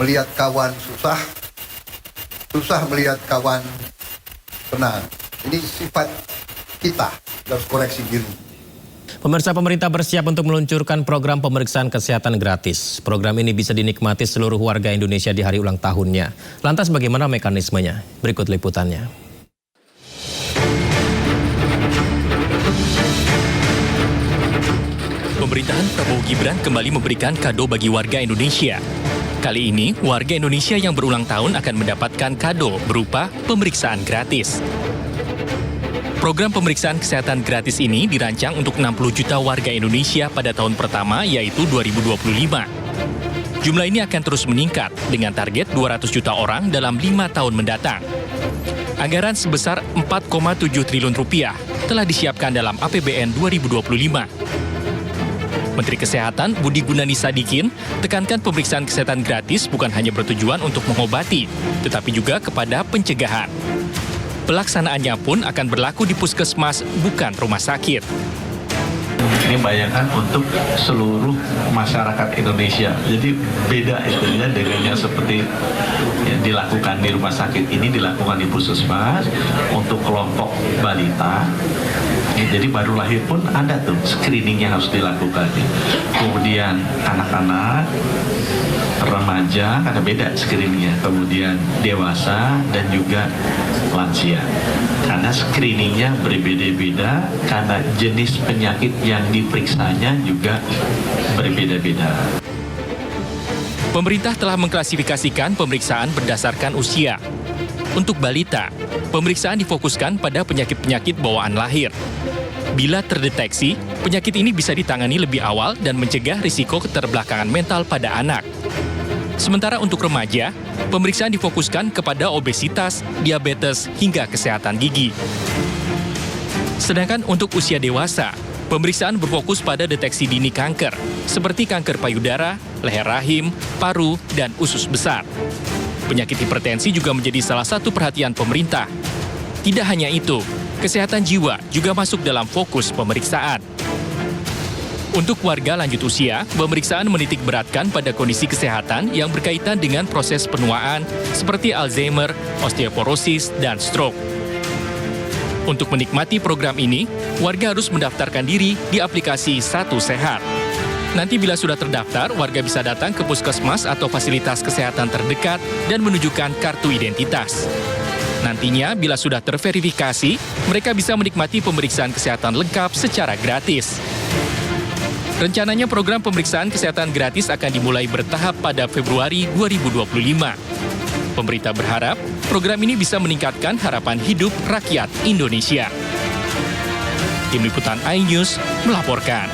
melihat kawan susah melihat kawan senang. Ini sifat kita, harus koreksi diri. Pemirsa, pemerintah bersiap untuk meluncurkan program pemeriksaan kesehatan gratis. Program ini bisa dinikmati seluruh warga Indonesia di hari ulang tahunnya. Lantas bagaimana mekanismenya? Berikut liputannya. Pemerintahan Prabowo Gibran kembali memberikan kado bagi warga Indonesia. Kali ini, warga Indonesia yang berulang tahun akan mendapatkan kado berupa pemeriksaan gratis. Program pemeriksaan kesehatan gratis ini dirancang untuk 60 juta warga Indonesia pada tahun pertama, yaitu 2025. Jumlah ini akan terus meningkat dengan target 200 juta orang dalam 5 tahun mendatang. Anggaran sebesar 4,7 triliun rupiah telah disiapkan dalam APBN 2025. Menteri Kesehatan Budi Gunadi Sadikin tekankan pemeriksaan kesehatan gratis bukan hanya bertujuan untuk mengobati, tetapi juga kepada pencegahan. Pelaksanaannya pun akan berlaku di puskesmas, bukan rumah sakit. Ini bayangkan untuk seluruh masyarakat Indonesia. Jadi beda itunya dengan yang seperti yang dilakukan di rumah sakit, ini dilakukan di puskesmas untuk kelompok balita. Jadi baru lahir pun ada tuh screeningnya harus dilakukan. Kemudian anak-anak, remaja ada beda screeningnya. Kemudian dewasa dan juga lansia. Karena screeningnya berbeda-beda, karena jenis penyakit yang diperiksanya juga berbeda-beda. Pemerintah telah mengklasifikasikan pemeriksaan berdasarkan usia. Untuk balita, pemeriksaan difokuskan pada penyakit-penyakit bawaan lahir. Bila terdeteksi, penyakit ini bisa ditangani lebih awal dan mencegah risiko keterbelakangan mental pada anak. Sementara untuk remaja, pemeriksaan difokuskan kepada obesitas, diabetes, hingga kesehatan gigi. Sedangkan untuk usia dewasa, pemeriksaan berfokus pada deteksi dini kanker, seperti kanker payudara, leher rahim, paru, dan usus besar. Penyakit hipertensi juga menjadi salah satu perhatian pemerintah. Tidak hanya itu, kesehatan jiwa juga masuk dalam fokus pemeriksaan. Untuk warga lanjut usia, pemeriksaan menitik beratkan pada kondisi kesehatan yang berkaitan dengan proses penuaan seperti Alzheimer, osteoporosis, dan stroke. Untuk menikmati program ini, warga harus mendaftarkan diri di aplikasi Satu Sehat. Nanti bila sudah terdaftar, warga bisa datang ke puskesmas atau fasilitas kesehatan terdekat dan menunjukkan kartu identitas. Nantinya, bila sudah terverifikasi, mereka bisa menikmati pemeriksaan kesehatan lengkap secara gratis. Rencananya program pemeriksaan kesehatan gratis akan dimulai bertahap pada Februari 2025. Pemerintah berharap program ini bisa meningkatkan harapan hidup rakyat Indonesia. Tim Liputan iNews melaporkan.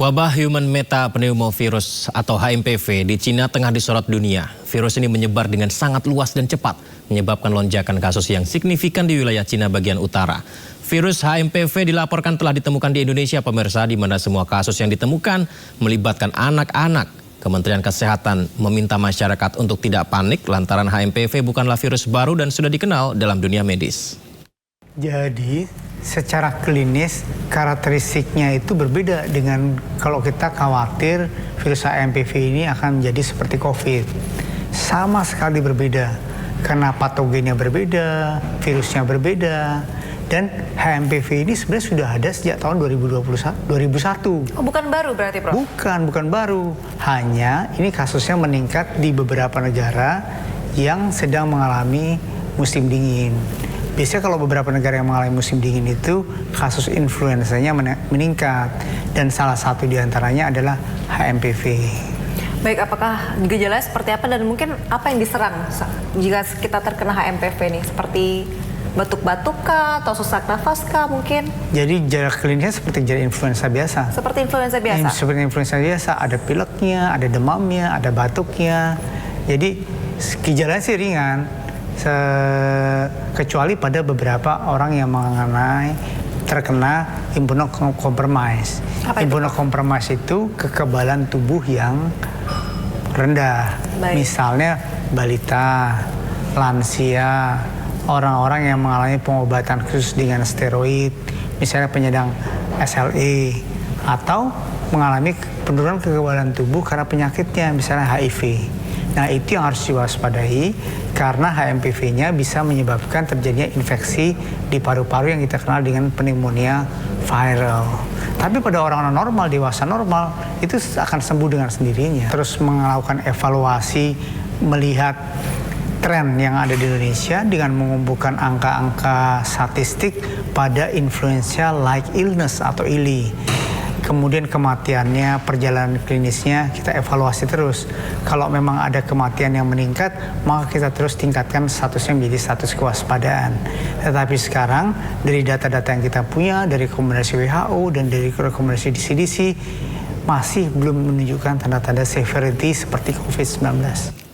Wabah Human Metapneumovirus atau HMPV di Cina tengah disorot dunia. Virus ini menyebar dengan sangat luas dan cepat, menyebabkan lonjakan kasus yang signifikan di wilayah Cina bagian utara. Virus HMPV dilaporkan telah ditemukan di Indonesia, pemirsa, di mana semua kasus yang ditemukan melibatkan anak-anak. Kementerian Kesehatan meminta masyarakat untuk tidak panik lantaran HMPV bukanlah virus baru dan sudah dikenal dalam dunia medis. Jadi secara klinis karakteristiknya itu berbeda dengan kalau kita khawatir virus HMPV ini akan menjadi seperti COVID. Sama sekali berbeda karena patogennya berbeda, virusnya berbeda. Dan HMPV ini sebenarnya sudah ada sejak tahun 2001. Oh, bukan baru berarti, Prof? Bukan baru. Hanya ini kasusnya meningkat di beberapa negara yang sedang mengalami musim dingin. Biasanya kalau beberapa negara yang mengalami musim dingin itu kasus influenzanya meningkat. Dan salah satu diantaranya adalah HMPV. Baik, apakah gejalanya seperti apa dan mungkin apa yang diserang jika kita terkena HMPV nih? Seperti batuk-batuk kah atau sesak nafas kah mungkin? Jadi gejala klinisnya seperti gejala influenza biasa. Seperti influenza biasa? Seperti influenza biasa, ada pileknya, ada demamnya, ada batuknya. Jadi gejalanya sih ringan, kecuali pada beberapa orang yang terkena immunocompromise. Immunocompromise itu kekebalan tubuh yang rendah. Baik. Misalnya balita, lansia, orang-orang yang mengalami pengobatan khusus dengan steroid, misalnya penyandang SLE, atau mengalami penurunan kekebalan tubuh karena penyakitnya, misalnya HIV. Nah, itu yang harus diwaspadai karena HMPV-nya bisa menyebabkan terjadinya infeksi di paru-paru yang kita kenal dengan pneumonia viral. Tapi pada orang-orang normal, dewasa normal, itu akan sembuh dengan sendirinya. Terus melakukan evaluasi, melihat tren yang ada di Indonesia dengan mengumpulkan angka-angka statistik pada influenza-like illness atau ILI. Kemudian kematiannya, perjalanan klinisnya kita evaluasi terus. Kalau memang ada kematian yang meningkat, maka kita terus tingkatkan statusnya menjadi status kewaspadaan. Tetapi sekarang dari data-data yang kita punya, dari rekomendasi WHO dan dari rekomendasi CDC, masih belum menunjukkan tanda-tanda severity seperti COVID-19.